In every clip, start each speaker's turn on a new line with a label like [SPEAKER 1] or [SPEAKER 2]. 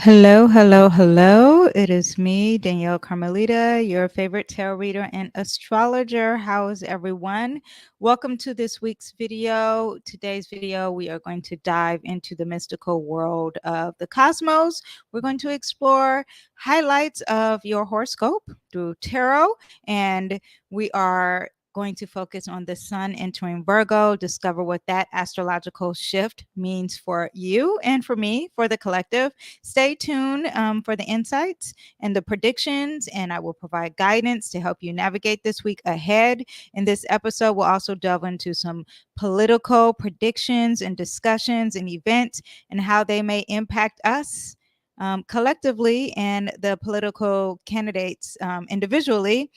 [SPEAKER 1] Hello, hello, hello. It is me, Danyell Carmelita, your favorite tarot reader and astrologer. How is everyone? Welcome to this week's video. Today's video, we are going to dive into the mystical world of the cosmos. We're going to explore highlights of your horoscope through tarot, and we are going to focus on the sun entering Virgo, discover what that astrological shift means for you and for me, for the collective. Stay tuned for the insights and the predictions, and I will provide guidance to help you navigate this week ahead. In this episode, we'll also delve into some political predictions and discussions and events and how they may impact us collectively and the political candidates individually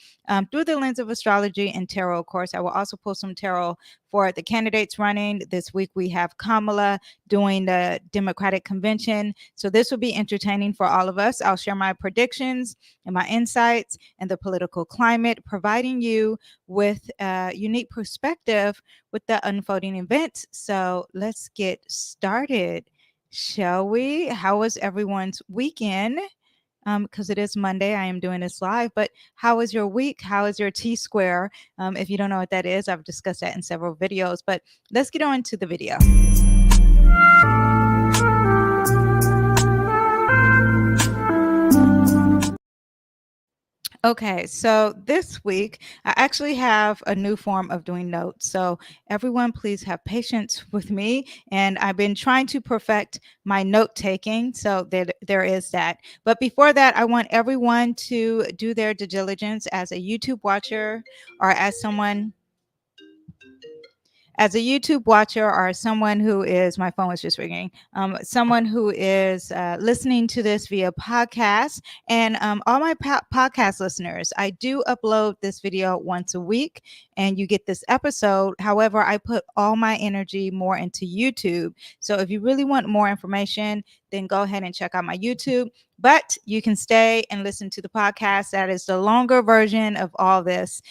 [SPEAKER 1] through the lens of astrology and tarot. Of course, I will also pull some tarot for the candidates running. This week we have Kamala doing the Democratic Convention. So this will be entertaining for all of us. I'll share my predictions and my insights and the political climate, providing you with a unique perspective with the unfolding events. So let's get started. Shall we? How was everyone's weekend? Because it is Monday, I am doing this live, but how was your week? How is your T square? If you don't know what that is, I've discussed that in several videos, but let's get on to the video. Okay, so this week I actually have a new form of doing notes. So everyone, please have patience with me. And I've been trying to perfect my note taking. So there is that. But before that, I want everyone to do their due diligence as a YouTube watcher or as a YouTube watcher or someone who is, my phone was just ringing, someone who is listening to this via podcast, and all my podcast listeners, I do upload this video once a week and you get this episode. However, I put all my energy more into YouTube. So if you really want more information, then go ahead and check out my YouTube. But you can stay and listen to the podcast. That is the longer version of all this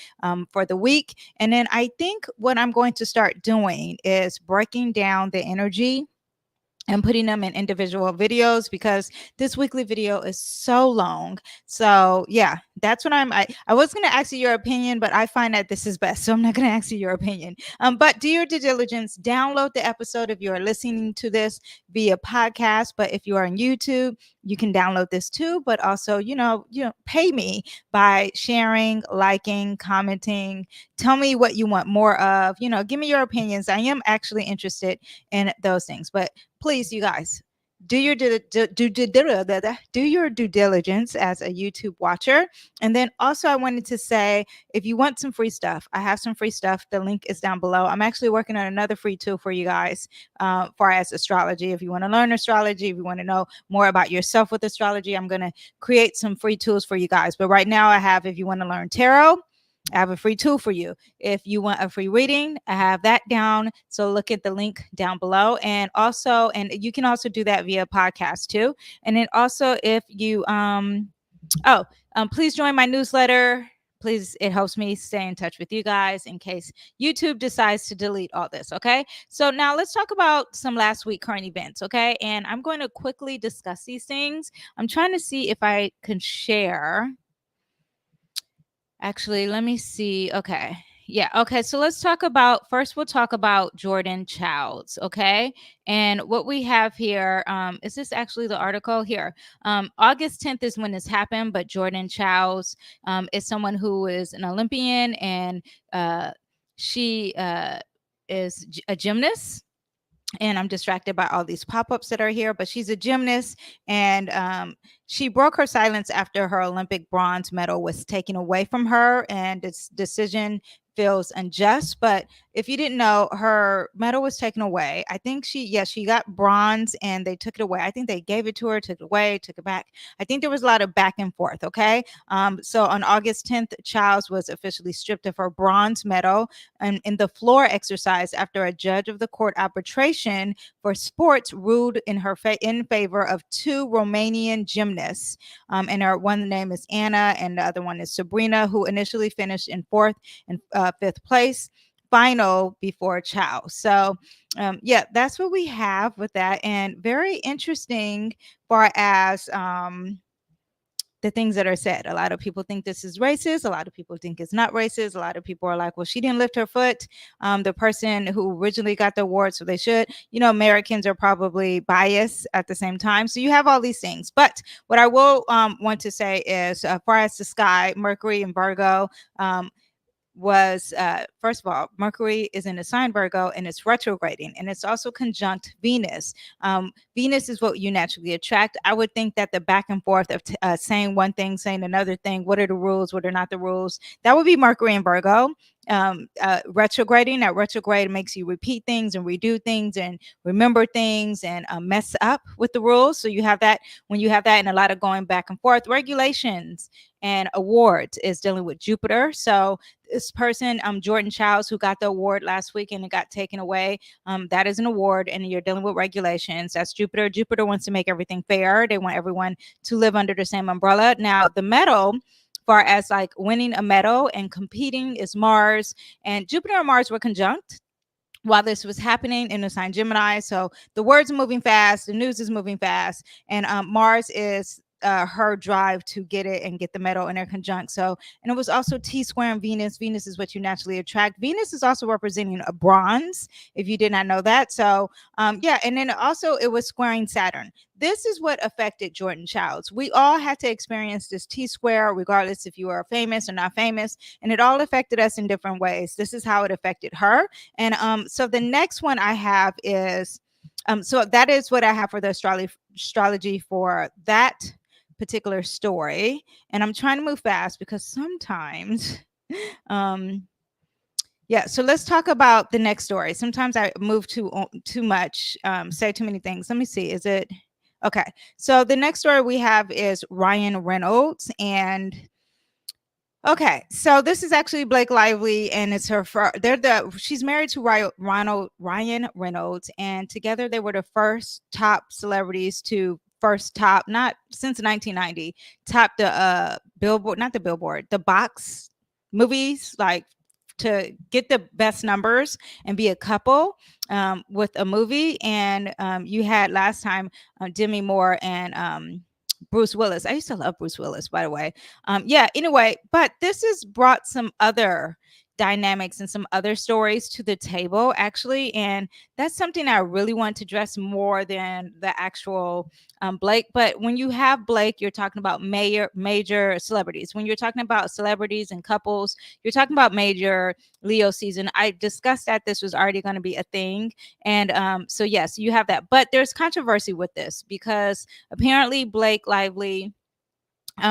[SPEAKER 1] for the week. And then I think what I'm going to start doing is breaking down the energy and putting them in individual videos, because this weekly video is so long. So yeah, that's what I was going to ask you your opinion, but I find that this is best, so I'm not going to ask you your opinion. But do your due diligence, download the episode if you are listening to this via podcast. But if you are on YouTube, you can download this too. But also, pay me by sharing, liking, commenting. Tell me what you want more of. Give me your opinions. I am actually interested in those things. But please, you guys, do your due diligence as a YouTube watcher. And then also, I wanted to say, if you want some free stuff, I have some free stuff. The link is down below. I'm actually working on another free tool for you guys for as astrology. If you want to learn astrology, if you want to know more about yourself with astrology, I'm going to create some free tools for you guys. But right now I have, if you want to learn tarot, I have a free tool for you. If you want a free reading, I have that down. So look at the link down below. And you can also do that via podcast too. And then also, if you please join my newsletter. Please, it helps me stay in touch with you guys in case YouTube decides to delete all this. Okay. So now let's talk about some last week current events. Okay. And I'm going to quickly discuss these things. I'm trying to see if I can share. Actually, let me see. Okay. Yeah. Okay. So we'll talk about Jordan Childs. Okay. And what we have here, is this actually the article here? August 10th is when this happened, but Jordan Childs is someone who is an Olympian, and she is a gymnast. And I'm distracted by all these pop-ups that are here, but she's a gymnast, and she broke her silence after her Olympic bronze medal was taken away from her, and this decision feels unjust. But if you didn't know, her medal was taken away. I think she got bronze and they took it away. I think they gave it to her, took it away, took it back. I think there was a lot of back and forth. Okay. So on August 10th, Childs was officially stripped of her bronze medal and in the floor exercise after a judge of the court arbitration for sports ruled in her in favor of two Romanian gymnasts. And one name is Anna and the other one is Sabrina, who initially finished in fourth and fifth place. final before ciao. So yeah, that's what we have with that, and very interesting far as the things that are said. A lot of people think this is racist. A lot of people think it's not racist. A lot of people are like, well, she didn't lift her foot. The person who originally got the award, so they should. You know, Americans are probably biased at the same time. So you have all these things. But what I will want to say is, as far as the sky, Mercury and Virgo, was first of all, Mercury is in the sign Virgo and it's retrograding, and it's also conjunct Venus. Venus is what you naturally attract. I would think that the back and forth of saying one thing, saying another thing, what are the rules, what are not the rules, that would be Mercury and Virgo. Retrograding, that retrograde makes you repeat things and redo things and remember things and mess up with the rules. So you have that. When you have that and a lot of going back and forth, regulations and awards is dealing with Jupiter. So this person, Jordan Childs, who got the award last week and it got taken away, that is an award, and you're dealing with regulations. That's Jupiter. Jupiter wants to make everything fair. They want everyone to live under the same umbrella. Now, the medal, far as like winning a medal and competing, is Mars, and Jupiter and Mars were conjunct while this was happening in the sign Gemini. So the words are moving fast, the news is moving fast, and Mars is her drive to get it and get the medal in their conjunct. So, and it was also T square in Venus. Venus is what you naturally attract. Venus is also representing a bronze, if you did not know that. So, yeah, and then also it was squaring Saturn. This is what affected Jordan Childs. We all had to experience this T square, regardless if you are famous or not famous, and it all affected us in different ways. This is how it affected her. And so the next one I have is, so that is what I have for the astrology for that particular story. And I'm trying to move fast because sometimes yeah, so let's talk about the next story. Sometimes I move too much, say too many things. Let me see, is it okay? So the next story we have is Ryan Reynolds, and okay, so this is actually Blake Lively, and it's her. She's married to Ryan Reynolds, and together they were the first top celebrities to first top, not since 1990, top the Billboard, not the Billboard, the box movies, like to get the best numbers and be a couple with a movie. And you had last time Demi Moore and Bruce Willis. I used to love Bruce Willis, by the way. Yeah, anyway, but this has brought some other dynamics and some other stories to the table, actually. And that's something I really want to address more than the actual Blake. But when you have Blake, you're talking about major celebrities. When you're talking about celebrities and couples, you're talking about major Leo season. I discussed that this was already going to be a thing. And so, yes, you have that. But there's controversy with this because apparently Blake Lively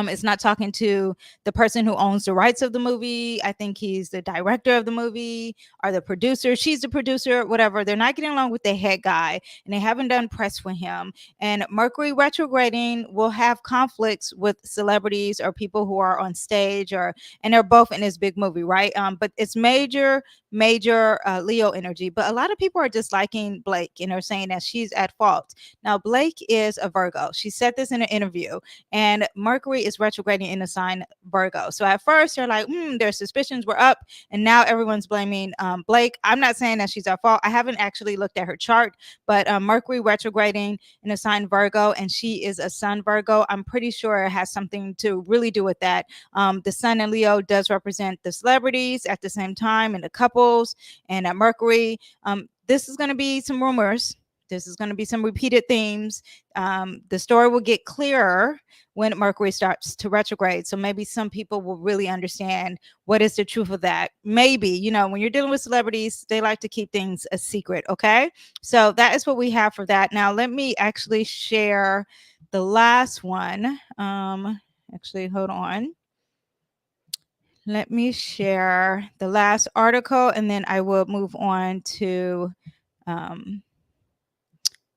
[SPEAKER 1] is not talking to the person who owns the rights of the movie. I think he's the director of the movie or the producer. She's the producer, whatever. They're not getting along with the head guy, and they haven't done press for him. And Mercury retrograding will have conflicts with celebrities or people who are on stage, and they're both in this big movie, right? But it's major Leo energy. But a lot of people are disliking Blake and are saying that she's at fault. Now, Blake is a Virgo. She said this in an interview, and Mercury is retrograding in the sign Virgo. So at first they're like, their suspicions were up, and now everyone's blaming Blake. I'm not saying that she's at fault. I haven't actually looked at her chart, but Mercury retrograding in the sign Virgo, and she is a Sun Virgo. I'm pretty sure it has something to really do with that. The Sun in Leo does represent the celebrities at the same time and the couples, and at Mercury, this is going to be some rumors. This is going to be some repeated themes. The story will get clearer when Mercury starts to retrograde. So maybe some people will really understand what is the truth of that. Maybe, when you're dealing with celebrities, they like to keep things a secret. Okay. So that is what we have for that. Now, let me actually share the last one. Actually, hold on. Let me share the last article, and then I will move on to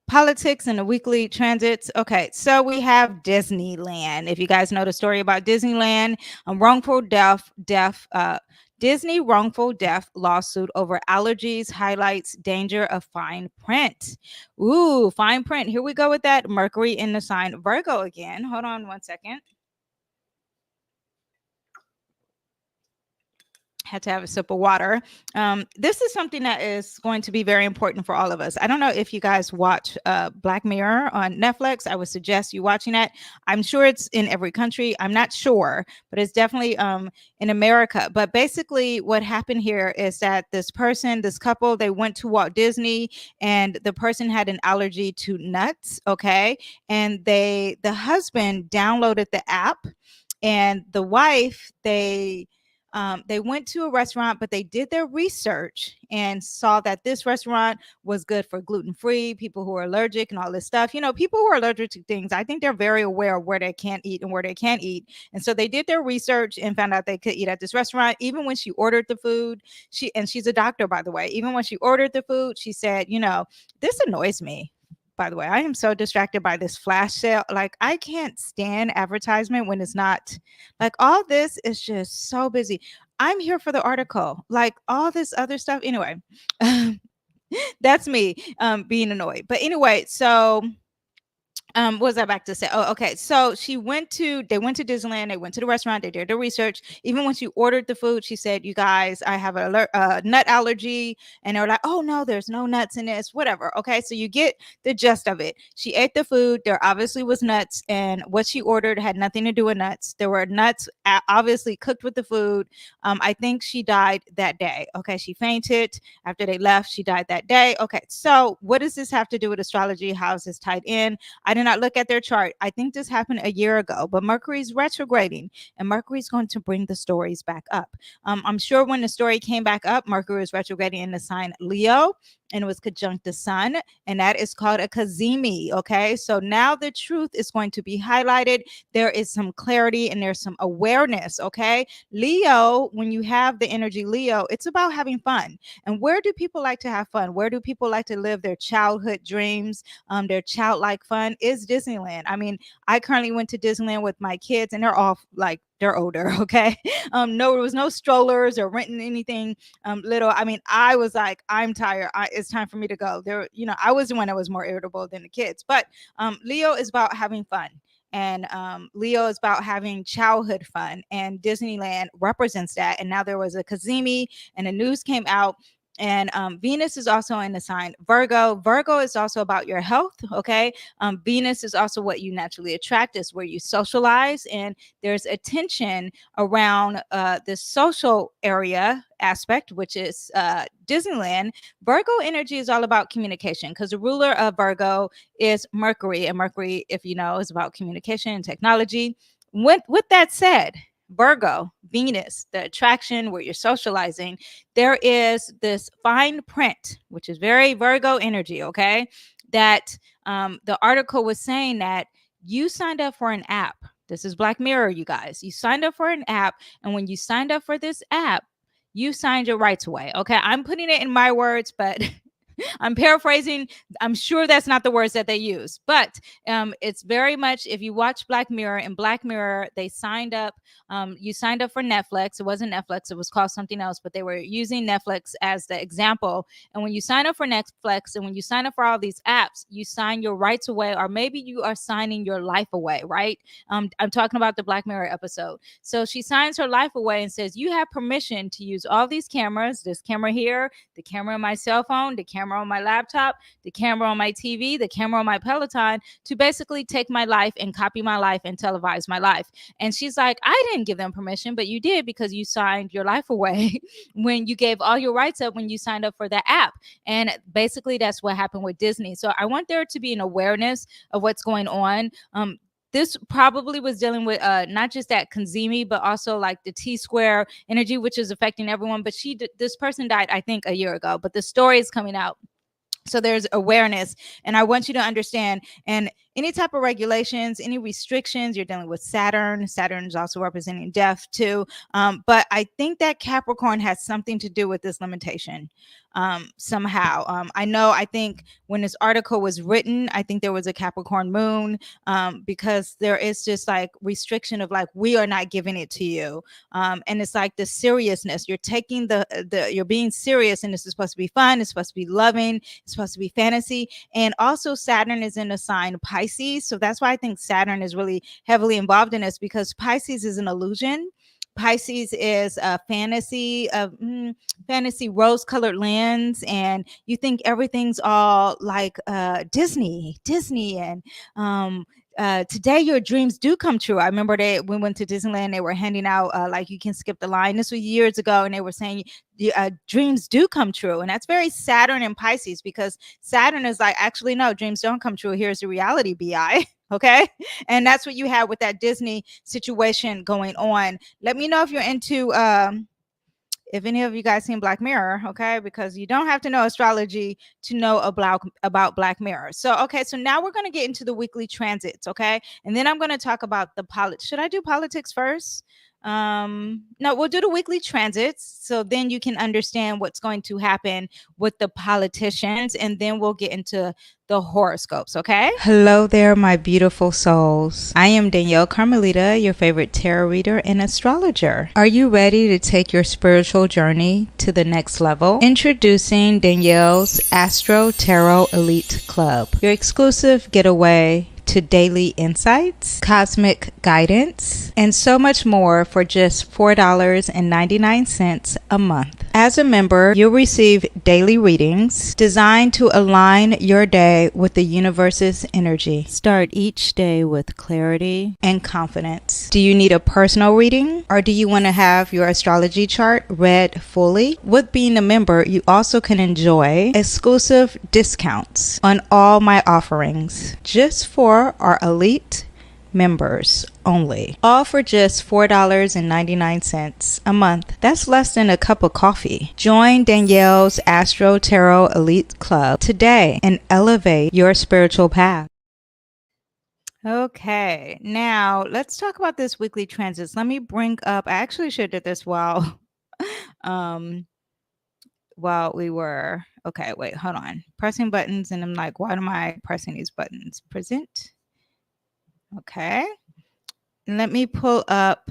[SPEAKER 1] politics and the weekly transits. Okay, so we have Disneyland. If you guys know the story about Disneyland, Disney wrongful death lawsuit over allergies highlights danger of fine print. Ooh, fine print. Here we go with that. Mercury in the sign Virgo again. Hold on one second. Had to have a sip of water. This is something that is going to be very important for all of us. I don't know if you guys watch Black Mirror on Netflix. I would suggest you watching that. I'm sure it's in every country. I'm not sure, but it's definitely in America. But basically, what happened here is that this couple, they went to Walt Disney, and the person had an allergy to nuts. Okay, and the husband downloaded the app, and the wife, they went to a restaurant, but they did their research and saw that this restaurant was good for gluten-free, people who are allergic and all this stuff. You know, people who are allergic to things, I think they're very aware of where they can't eat and where they can eat. And so they did their research and found out they could eat at this restaurant. Even when she ordered the food, she's a doctor, by the way. Even when she ordered the food, she said, this annoys me. By the way, I am so distracted by this flash sale. Like, I can't stand advertisement when it's not, like, all this is just so busy. I'm here for the article, like all this other stuff. Anyway, that's me being annoyed. But anyway, so what was I back to say? Oh, okay. So they went to Disneyland, they went to the restaurant, they did their research. Even when she ordered the food, she said, "You guys, I have a nut allergy." And they were like, "Oh no, there's no nuts in this," whatever. Okay. So you get the gist of it. She ate the food. There obviously was nuts, and what she ordered had nothing to do with nuts. There were nuts obviously cooked with the food. I think she died that day. Okay. She fainted after they left. She died that day. Okay. So what does this have to do with astrology? How is this tied in? I did not look at their chart. I think this happened a year ago, but Mercury's retrograding, and Mercury's going to bring the stories back up. I'm sure when the story came back up, Mercury was retrograding in the sign Leo, and it was conjunct the sun, and that is called a kazemi. Okay, so now the truth is going to be highlighted. There is some clarity and there's some awareness. Okay, Leo, when you have the energy Leo, it's about having fun. And where do people like to have fun? Where do people like to live their childhood dreams, their childlike fun? Is Disneyland. I mean, I currently went to Disneyland with my kids, and they're all like, they're older. Okay, no, there was no strollers or renting anything little. I mean, I was like, I'm tired. It's time for me to go. There, I was the one that was more irritable than the kids. But Leo is about having fun. And Leo is about having childhood fun, and Disneyland represents that. And now there was a kazemi, and the news came out. And Venus is also in the sign Virgo. Virgo is also about your health. Okay. Venus is also what you naturally attract, is where you socialize. And there's a tension around the social area aspect, which is Disneyland. Virgo energy is all about communication, because the ruler of Virgo is Mercury. And Mercury, if you know, is about communication and technology. With that said, Virgo, Venus, the attraction where you're socializing, there is this fine print, which is very Virgo energy, okay? That the article was saying that you signed up for an app. This is Black Mirror, you guys. You signed up for an app, and when you signed up for this app, you signed your rights away. Okay, I'm putting it in my words, but I'm paraphrasing. I'm sure that's not the words that they use, but it's very much, if you watch Black Mirror, in Black Mirror, they signed up. You signed up for Netflix. It wasn't Netflix. It was called something else, but they were using Netflix as the example. And when you sign up for Netflix, and when you sign up for all these apps, you sign your rights away, or maybe you are signing your life away, right? I'm talking about the Black Mirror episode. So she signs her life away and says, you have permission to use all these cameras, this camera here, the camera on my cell phone, the camera on my laptop, the camera on my TV, the camera on my Peloton, to basically take my life and copy my life and televise my life. And she's like, I didn't give them permission, but you did, because you signed your life away when you gave all your rights up when you signed up for the app. And basically that's what happened with Disney. So I want there to be an awareness of what's going on. This probably was dealing with not just that Kanzemi, but also like the T-square energy, which is affecting everyone. But this person died, I think, a year ago, but the story is coming out. So there's awareness, and I want you to understand. And any type of regulations, any restrictions, you're dealing with Saturn. Saturn is also representing death too. But I think that Capricorn has something to do with this limitation somehow. I think when this article was written, I think there was a Capricorn moon, because there is just like restriction of like, we are not giving it to you. And it's like the seriousness. You're taking you're being serious, and this is supposed to be fun. It's supposed to be loving. It's supposed to be fantasy. And also Saturn is in the sign Pisces. So that's why I think Saturn is really heavily involved in this, because Pisces is an illusion. Pisces is a fantasy of fantasy rose-colored lens, and you think everything's all like Disney, and today your dreams do come true. I remember we went to Disneyland. They were handing out like you can skip the line. This was years ago, and they were saying dreams do come true, and that's very Saturn and Pisces, because Saturn is like, actually no, dreams don't come true. Here's the reality, bi. Okay, and that's what you have with that Disney situation going on. Let me know if you're into if any of you guys seen Black Mirror, okay? Because you don't have to know astrology to know about Black Mirror. So, okay, so now we're going to get into the weekly transits, okay? And then I'm going to talk about the politics. Should I do politics first? No, we'll do the weekly transits, so then you can understand what's going to happen with the politicians, and then we'll get into the horoscopes. Okay, hello there, my beautiful souls. I am Danyell Carmelita, your favorite tarot reader and astrologer. Are you ready to take your spiritual journey to the next level? Introducing Danyell's Astro Tarot Elite Club, your exclusive getaway to daily insights, cosmic guidance, and so much more for just $4.99 a month. As a member, you'll receive daily readings designed to align your day with the universe's energy. Start each day with clarity and confidence. Do you need a personal reading, or do you want to have your astrology chart read fully? With being a member, you also can enjoy exclusive discounts on all my offerings, just for our elite members only, all for just $4.99 a month. That's less than a cup of coffee. Join Danyell's Astro Tarot Elite Club today and elevate your spiritual path. Okay, now let's talk about this weekly transits. Let me bring up, I actually should have did this while while we were, okay, wait, hold on, pressing buttons, and I'm like, why am I pressing these buttons? Present. Okay, let me pull up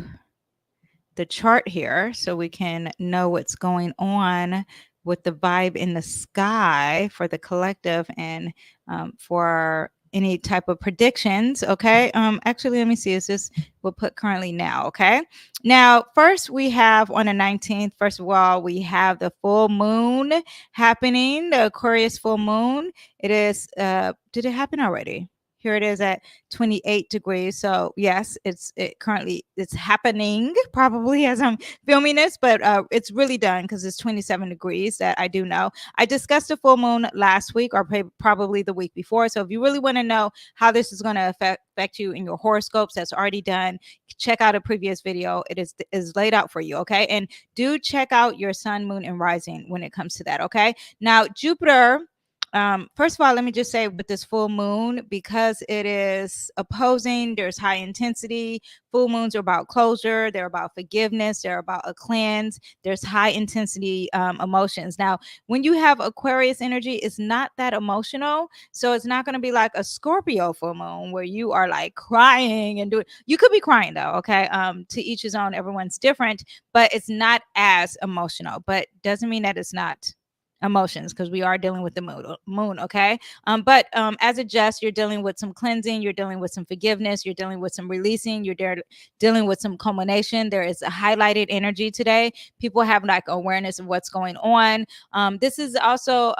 [SPEAKER 1] the chart here so we can know what's going on with the vibe in the sky for the collective, and for any type of predictions. Okay, actually, let me see, is this, we'll put currently now. Okay, now first we have on the 19th, first of all, we have the full moon happening, the Aquarius full moon. It is did it happen already? Here it is at 28 degrees. So yes, it's happening probably as I'm filming this, but it's really done because it's 27 degrees. That I do know. I discussed the full moon last week, or probably the week before. So if you really want to know how this is going to affect you in your horoscopes, that's already done. Check out a previous video. It is laid out for you. Okay, and do check out your sun, moon, and rising when it comes to that. Okay, now Jupiter. First of all, let me just say, with this full moon, because it is opposing, there's high intensity. Full moons are about closure. They're about forgiveness. They're about a cleanse. There's high intensity emotions. Now, when you have Aquarius energy, it's not that emotional. So it's not going to be like a Scorpio full moon where you are like crying and doing, you could be crying though. Okay. To each his own, everyone's different, but it's not as emotional, but doesn't mean that it's not emotions, because we are dealing with the moon. Okay, but as a just, you're dealing with some cleansing, you're dealing with some forgiveness, you're dealing with some releasing, you're dealing with some culmination. There is a highlighted energy today. People have like awareness of what's going on. This is also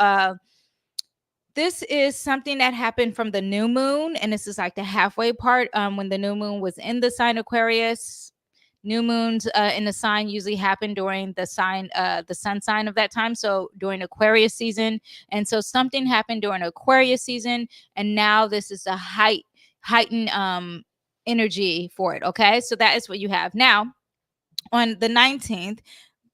[SPEAKER 1] this is something that happened from the new moon, and this is like the halfway part, when the new moon was in the sign Aquarius. New moons in the sign usually happen during the sign, the sun sign of that time. So during Aquarius season. And so something happened during Aquarius season. And now this is a heightened energy for it. Okay. So that is what you have. Now, on the 19th,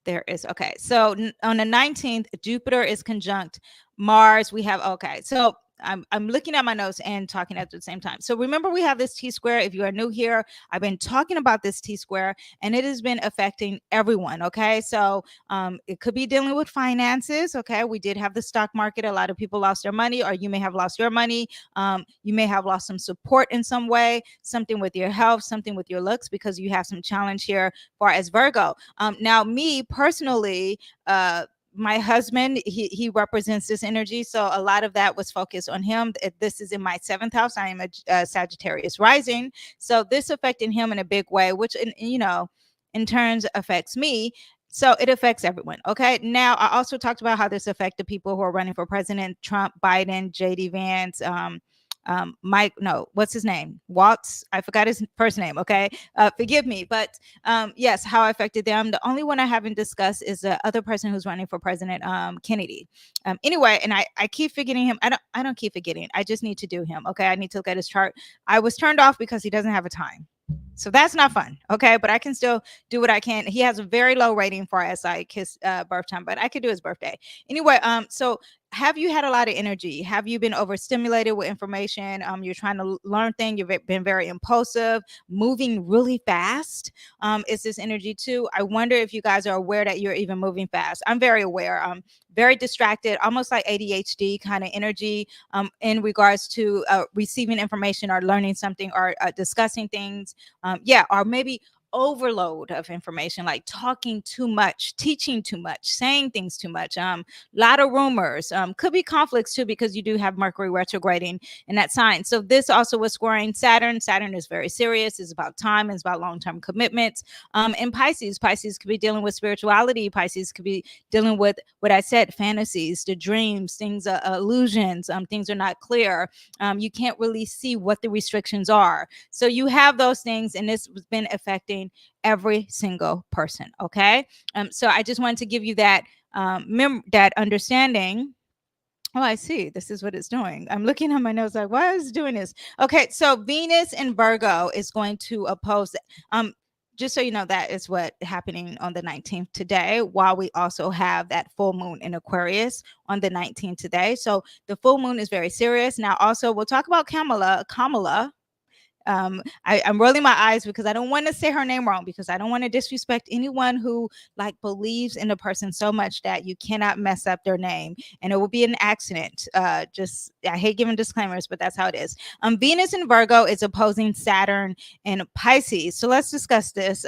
[SPEAKER 1] there is, okay. So on the 19th, Jupiter is conjunct Mars. We have, okay. So I'm looking at my notes and talking at the same time. So remember, we have this T-square. If you are new here, I've been talking about this T-square, and it has been affecting everyone. Okay. So it could be dealing with finances. Okay. We did have the stock market. A lot of people lost their money, or you may have lost your money. You may have lost some support in some way, something with your health, something with your looks, because you have some challenge here far as Virgo. Now, me personally, my husband, he represents this energy, so a lot of that was focused on him. This is in my 7th house. I am a Sagittarius rising, so this affected him in a big way, which, you know, in turns affects me. So it affects everyone. Okay. Now, I also talked about how this affected people who are running for president: Trump, Biden, JD Vance, Mike, no, what's his name? Watts. I forgot his first name. Okay. Forgive me. But yes, how it affected them. The only one I haven't discussed is the other person who's running for president, Kennedy. Anyway, and I keep forgetting him. I don't keep forgetting. I just need to do him. Okay. I need to look at his chart. I was turned off because he doesn't have a time. So that's not fun. Okay. But I can still do what I can. He has a very low rating for as like his birth time, but I could do his birthday. Anyway, so have you had a lot of energy? Have you been overstimulated with information? You're trying to learn things. You've been very impulsive, moving really fast. Is this energy too? I wonder if you guys are aware that you're even moving fast. I'm very aware. Very distracted, almost like ADHD kind of energy in regards to receiving information or learning something or discussing things. Yeah, or maybe overload of information, like talking too much, teaching too much, saying things too much. Lot of rumors. Could be conflicts too, because you do have Mercury retrograding in that sign. So this also was squaring Saturn. Saturn is very serious. It's about time. It's about long-term commitments. And Pisces could be dealing with spirituality. Pisces could be dealing with what I said, fantasies, the dreams, things, illusions. Things are not clear. You can't really see what the restrictions are. So you have those things, and this has been affecting every single person. Okay. So I just wanted to give you that that understanding. Oh, I see. This is what it's doing. I'm looking at my notes like, why is it doing this? Okay, so Venus in Virgo is going to oppose. Just so you know, that is what happening on the 19th today, while we also have that full moon in Aquarius on the 19th today. So the full moon is very serious. Now, also, we'll talk about Kamala. I'm rolling my eyes because I don't want to say her name wrong, because I don't want to disrespect anyone who like believes in a person so much that you cannot mess up their name, and it will be an accident. Just, I hate giving disclaimers, but that's how it is. Venus in Virgo is opposing Saturn in Pisces. So let's discuss this.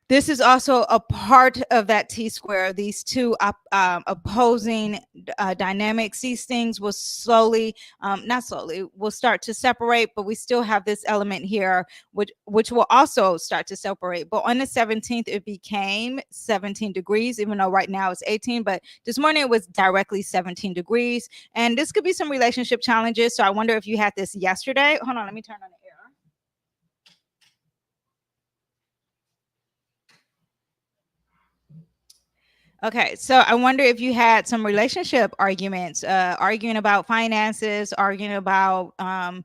[SPEAKER 1] This is also a part of that T-square. These two opposing dynamics. These things will slowly, not slowly, will start to separate, but we still have this element here, which will also start to separate. But on the 17th, it became 17 degrees, even though right now it's 18. But this morning it was directly 17 degrees. And this could be some relationship challenges. So I wonder if you had this yesterday. Hold on, let me turn on the air. Okay, so I wonder if you had some relationship arguments, arguing about finances, arguing about um,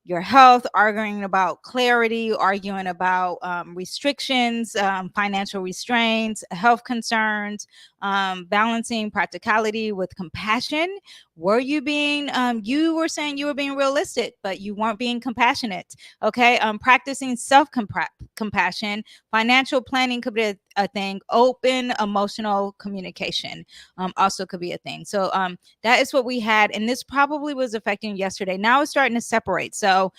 [SPEAKER 1] your health, arguing about clarity, arguing about restrictions, financial restraints, health concerns, balancing practicality with compassion. Were you being, you were saying you were being realistic, but you weren't being compassionate. Okay, practicing self-compassion. Financial planning could be a thing. Open emotional communication also could be a thing. So that is what we had, and this probably was affecting yesterday. Now it's starting to separate, so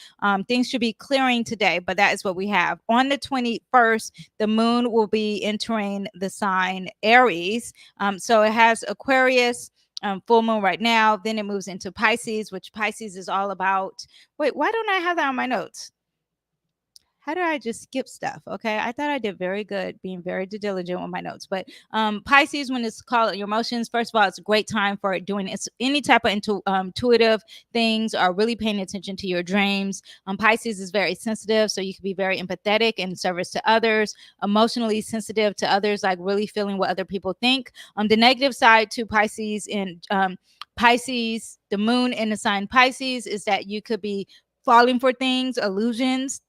[SPEAKER 1] things should be clearing today, but that is what we have. On the 21st, the moon will be entering the sign Aries. So it has Aquarius, full moon right now, then it moves into Pisces, which Pisces is all about. Wait, why don't I have that on my notes? How did I just skip stuff? Okay, I thought I did very good, being very diligent with my notes. But Pisces, when it's called your emotions, first of all, it's a great time for doing any type of intuitive things, or really paying attention to your dreams. Pisces is very sensitive, so you can be very empathetic in service to others, emotionally sensitive to others, like really feeling what other people think. The negative side to Pisces in Pisces, the moon in the sign Pisces, is that you could be falling for things, illusions,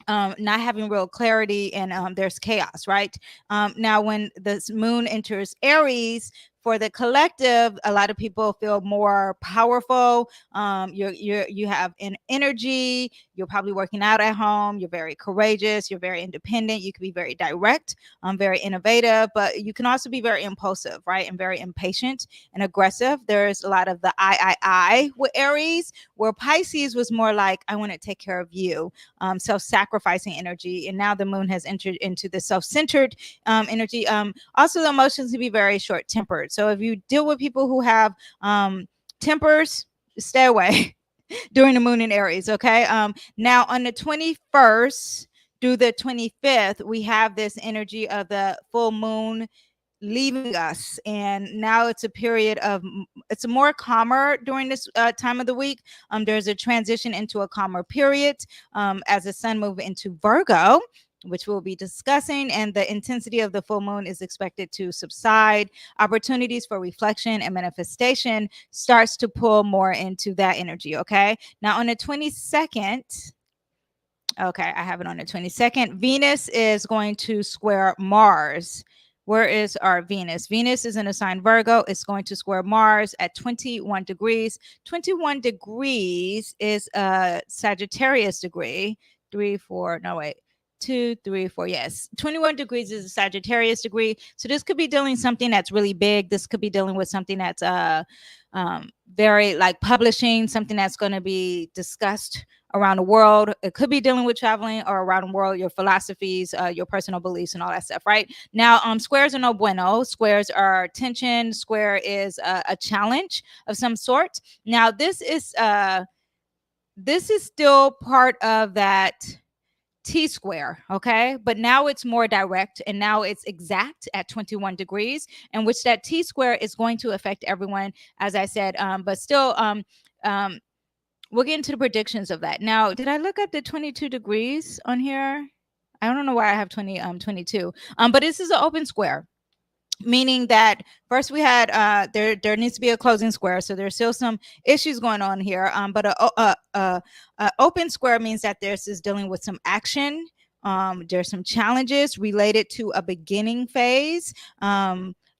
[SPEAKER 1] not having real clarity, and there's chaos, right? Now, when this moon enters Aries, for the collective, a lot of people feel more powerful. You have an energy. You're probably working out at home. You're very courageous. You're very independent. You can be very direct, very innovative, but you can also be very impulsive, right? And very impatient and aggressive. There's a lot of the I with Aries, where Pisces was more like, I want to take care of you, self-sacrificing energy. And now the moon has entered into the self-centered energy. Also, the emotions can be very short-tempered. So if you deal with people who have tempers, stay away during the moon in Aries. Okay. Now on the 21st, through the 25th, we have this energy of the full moon leaving us, and now it's a period of, it's more calmer during this time of the week. There's a transition into a calmer period as the sun moves into Virgo, which we'll be discussing, and the intensity of the full moon is expected to subside. Opportunities for reflection and manifestation starts to pull more into that energy. Okay, now on the 22nd, okay, I have it on the 22nd. Venus is going to square Mars. Where is our Venus? Venus is in a sign Virgo. It's going to square Mars at 21 degrees. 21 degrees is a Sagittarius degree. 3, 4, no, wait. 2, 3, 4. Yes. 21 degrees is a Sagittarius degree. So this could be dealing something that's really big. This could be dealing with something that's very like publishing, something that's going to be discussed around the world. It could be dealing with traveling or around the world, your philosophies, your personal beliefs, and all that stuff. Right now, squares are no bueno. Squares are tension. Square is a challenge of some sort. Now, this is still part of that T square, okay? But now it's more direct, and now it's exact at 21 degrees, in which that T square is going to affect everyone, as I said. But still, we'll get into the predictions of that. Now, did I look at the 22 degrees on here? I don't know why I have 22. But this is an open square, meaning that first we had there needs to be a closing square, so there's still some issues going on here. But a open square means that this is dealing with some action. There's some challenges related to a beginning phase.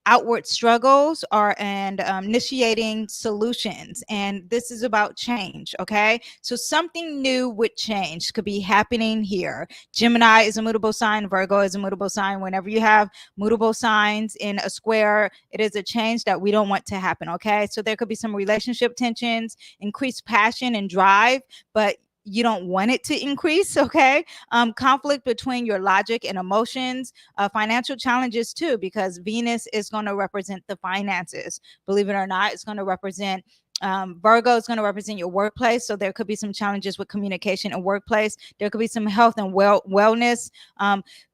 [SPEAKER 1] Outward struggles are and initiating solutions, and this is about change. Okay, so something new with change could be happening here. Gemini is a mutable sign. Virgo is a mutable sign. Whenever you have mutable signs in a square, it is a change that we don't want to happen. Okay, so there could be some relationship tensions, increased passion and drive, but you don't want it to increase. Okay, conflict between your logic and emotions, financial challenges too, because Venus is going to represent the finances. Believe it or not, it's going to represent Virgo is going to represent your workplace, so there could be some challenges with communication and workplace. There could be some health and wellness.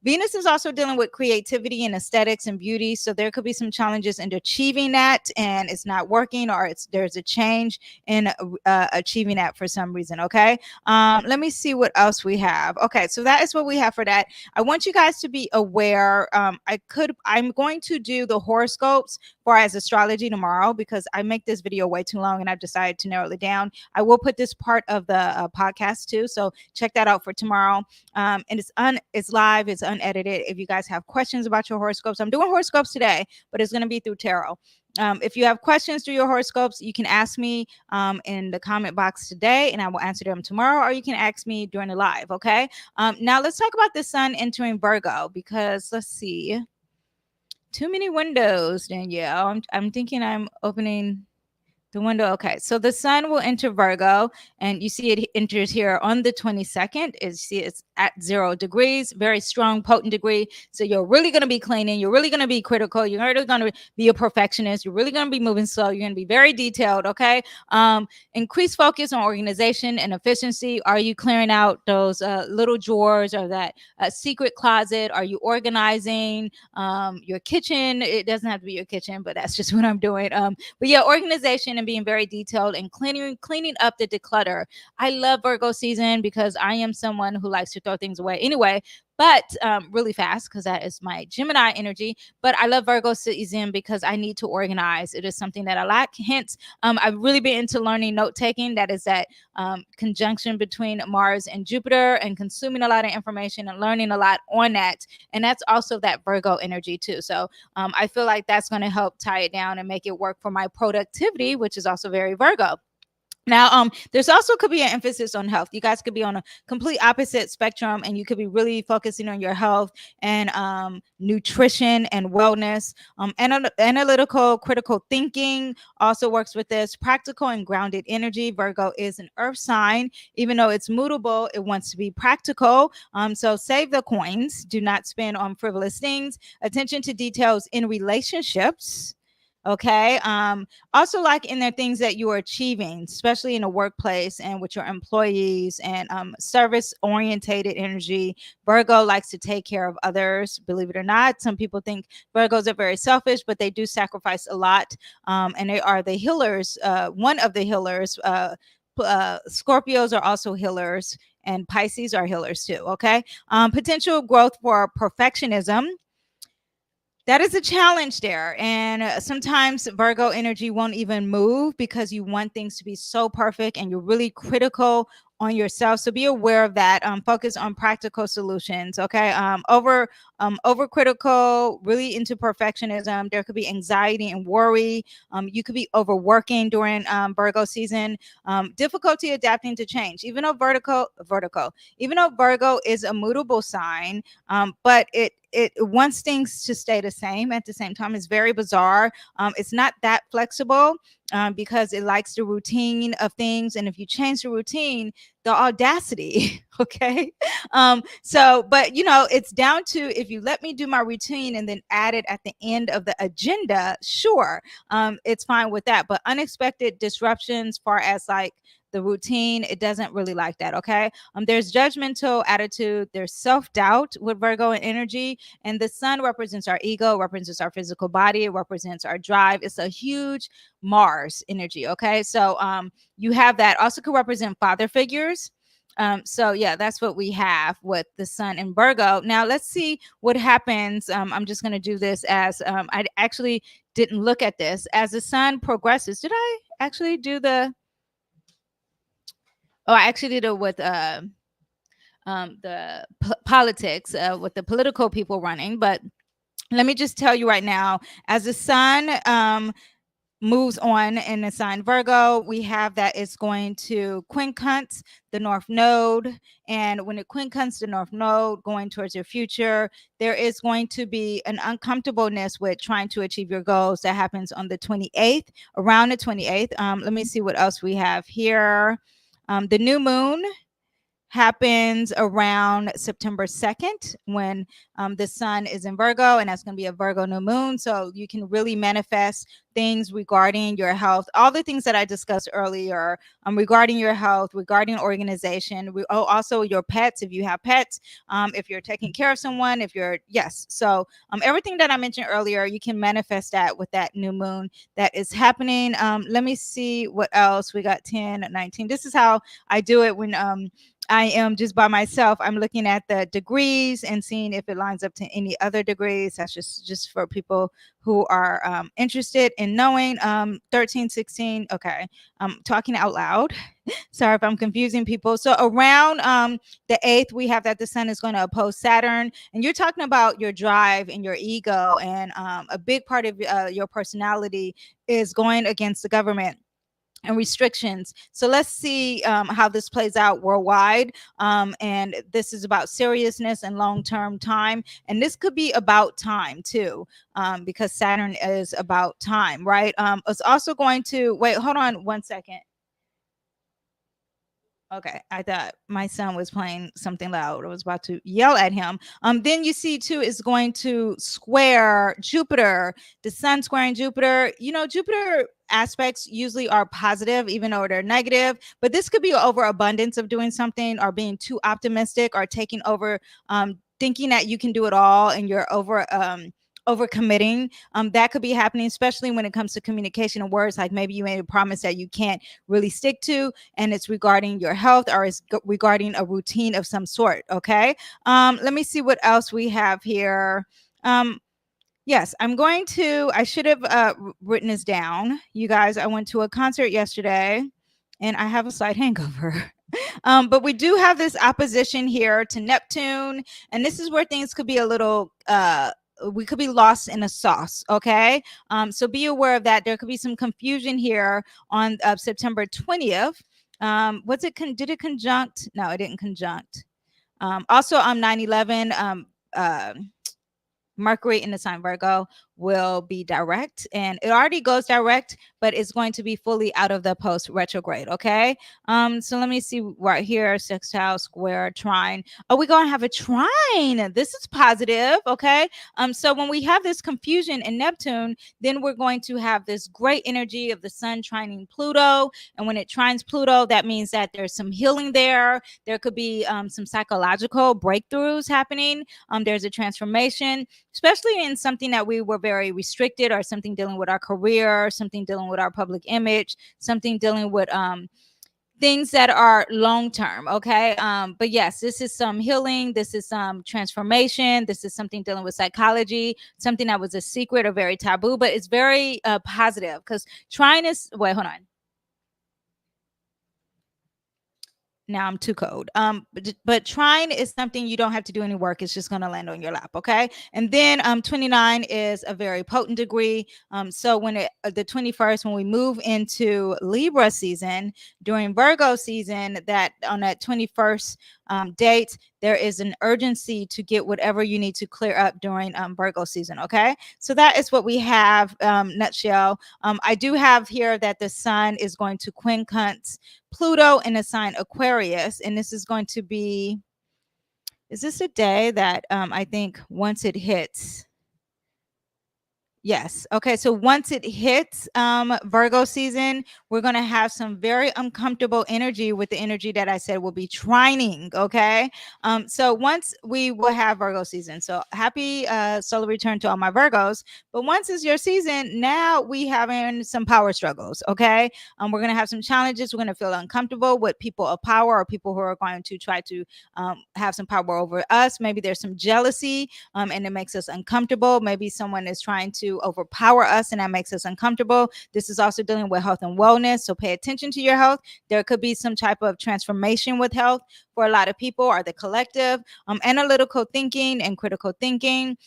[SPEAKER 1] Venus is also dealing with creativity and aesthetics and beauty, so there could be some challenges in achieving that, and it's not working, or there's a change in achieving that for some reason. Okay, let me see what else we have. Okay, so that is what we have for that. I want you guys to be aware. I'm going to do the horoscopes for as astrology tomorrow, because I make this video way too long and I've decided to narrow it down. I will put this part of the podcast too, so check that out for tomorrow. And it's live, it's unedited. If you guys have questions about your horoscopes, I'm doing horoscopes today, but it's going to be through tarot. If you have questions through your horoscopes, you can ask me in the comment box today, and I will answer them tomorrow, or you can ask me during the live. Okay. Now let's talk about the sun entering Virgo, because let's see. Too many windows, Danyell. I'm thinking I'm opening the window. Okay, so the sun will enter Virgo, and you see it enters here on the 22nd. You see it's at 0 degrees, very strong, potent degree. So you're really going to be cleaning. You're really going to be critical. You're really going to be a perfectionist. You're really going to be moving slow. You're going to be very detailed. Okay. Increase focus on organization and efficiency. Are you clearing out those little drawers, or that secret closet? Are you organizing your kitchen? It doesn't have to be your kitchen, but that's just what I'm doing. But yeah, organization and being very detailed and cleaning up the declutter. I love Virgo season because I am someone who likes to throw things away anyway, but really fast, because that is my Gemini energy. But I love Virgo season because I need to organize. It is something that I like. Hence, I've really been into learning note taking. That is that conjunction between Mars and Jupiter, and consuming a lot of information and learning a lot on that. And that's also that Virgo energy too. So I feel like that's going to help tie it down and make it work for my productivity, which is also very Virgo. Now, there's also could be an emphasis on health. You guys could be on a complete opposite spectrum, and you could be really focusing on your health and nutrition and wellness. Analytical, critical thinking also works with this. Practical and grounded energy. Virgo is an earth sign. Even though it's mutable, it wants to be practical. So save the coins. Do not spend on frivolous things. Attention to details in relationships. Okay. Also, like in the things that you are achieving, especially in a workplace and with your employees, and service orientated energy. Virgo likes to take care of others, believe it or not. Some people think Virgos are very selfish, but they do sacrifice a lot. And they are the healers, one of the healers. Scorpios are also healers, and Pisces are healers too. Okay. Potential growth for perfectionism, that is a challenge there. And sometimes Virgo energy won't even move because you want things to be so perfect and you're really critical on yourself. So be aware of that. Focus on practical solutions. Okay. Over critical, really into perfectionism. There could be anxiety and worry. You could be overworking during Virgo season. Difficulty adapting to change. Even though Virgo is a mutable sign, but it wants things to stay the same at the same time. It's very bizarre. It's not that flexible, because it likes the routine of things. And if you change the routine, the audacity, okay? But it's down to, if you let me do my routine and then add it at the end of the agenda, sure, it's fine with that. But unexpected disruptions, far as like the routine, it doesn't really like that. Okay. There's judgmental attitude, there's self-doubt with Virgo and energy, and the sun represents our ego, represents our physical body, it represents our drive. It's a huge Mars energy. Okay. So you have that, also could represent father figures. So yeah, that's what we have with the sun in Virgo. Now let's see what happens. I'm just going to do this as I actually didn't look at this as the sun progresses. Did I actually do the Oh, I actually did it with politics, with the political people running. But let me just tell you right now, as the sun moves on in the sign Virgo, we have that it's going to quincunx the North Node. And when it quincunx the North Node going towards your future, there is going to be an uncomfortableness with trying to achieve your goals. That happens on the 28th, around the 28th. Let me see what else we have here. The new moon happens around September 2nd, when the sun is in Virgo, and that's going to be a Virgo new moon. So you can really manifest things regarding your health, all the things that I discussed earlier, regarding your health, regarding organization, also your pets, if you have pets, if you're taking care of someone, if you're, yes. So everything that I mentioned earlier, you can manifest that with that new moon that is happening. Let me see what else we got. 10, 19. This is how I do it when I am just by myself. I'm looking at the degrees and seeing if it lines up to any other degrees. That's just for people who are interested in knowing. 13, 16. Okay. I'm talking out loud. Sorry if I'm confusing people. So around the 8th, we have that the sun is going to oppose Saturn. And you're talking about your drive and your ego. And a big part of your personality is going against the government and restrictions. So let's see how this plays out worldwide. And this is about seriousness and long-term time. And this could be about time too, because Saturn is about time, right? It's also going to, wait, hold on one second. Okay, I thought my son was playing something loud. I was about to yell at him. Then you see too is going to square Jupiter. The sun squaring Jupiter. Jupiter aspects usually are positive, even though they're negative. But this could be overabundance of doing something, or being too optimistic, or taking over, thinking that you can do it all, and you're over committing. That could be happening, especially when it comes to communication and words. Like maybe you made a promise that you can't really stick to, and it's regarding your health, or it's regarding a routine of some sort. Okay. Let me see what else we have here. Yes, I should have written this down. You guys, I went to a concert yesterday and I have a slight hangover. But we do have this opposition here to Neptune, and this is where things could be a little we could be lost in a sauce. Okay. So be aware of that. There could be some confusion here on September 20th. Did it conjunct? No, it didn't conjunct. Also on 9/11, Mercury in the sign Virgo will be direct, and it already goes direct, but it's going to be fully out of the post retrograde. Okay. So let me see right here: sextile, square, trine. Oh, we're going to have a trine. This is positive. Okay. So when we have this confusion in Neptune, then we're going to have this great energy of the sun trining Pluto. And when it trines Pluto, that means that there's some healing there. There could be some psychological breakthroughs happening. There's a transformation, especially in something that we were very restricted, or something dealing with our career, something dealing with our public image, something dealing with things that are long term. Okay. But yes, this is some healing, this is some transformation, this is something dealing with psychology, something that was a secret or very taboo, but it's very positive, because trying is, wait, hold on. Now I'm too cold. But trine is something you don't have to do any work. It's just going to land on your lap. Okay. And then 29 is a very potent degree. So when the 21st, when we move into Libra season during Virgo season, that on that 21st date, there is an urgency to get whatever you need to clear up during Virgo season. Okay. So that is what we have, nutshell. I do have here that the sun is going to quincunx Pluto in the sign Aquarius, and this is going to be, is this a day that I think once it hits, yes. Okay. So once it hits Virgo season, we're going to have some very uncomfortable energy with the energy that I said will be trining. Okay. So once we will have Virgo season. So happy solar return to all my Virgos. But once it's your season, now we having some power struggles. Okay. We're going to have some challenges. We're going to feel uncomfortable with people of power, or people who are going to try to have some power over us. Maybe there's some jealousy and it makes us uncomfortable. Maybe someone is trying to overpower us and that makes us uncomfortable. This is also dealing with health and wellness. So pay attention to your health. There could be some type of transformation with health for a lot of people, or the collective. Analytical thinking and critical thinking.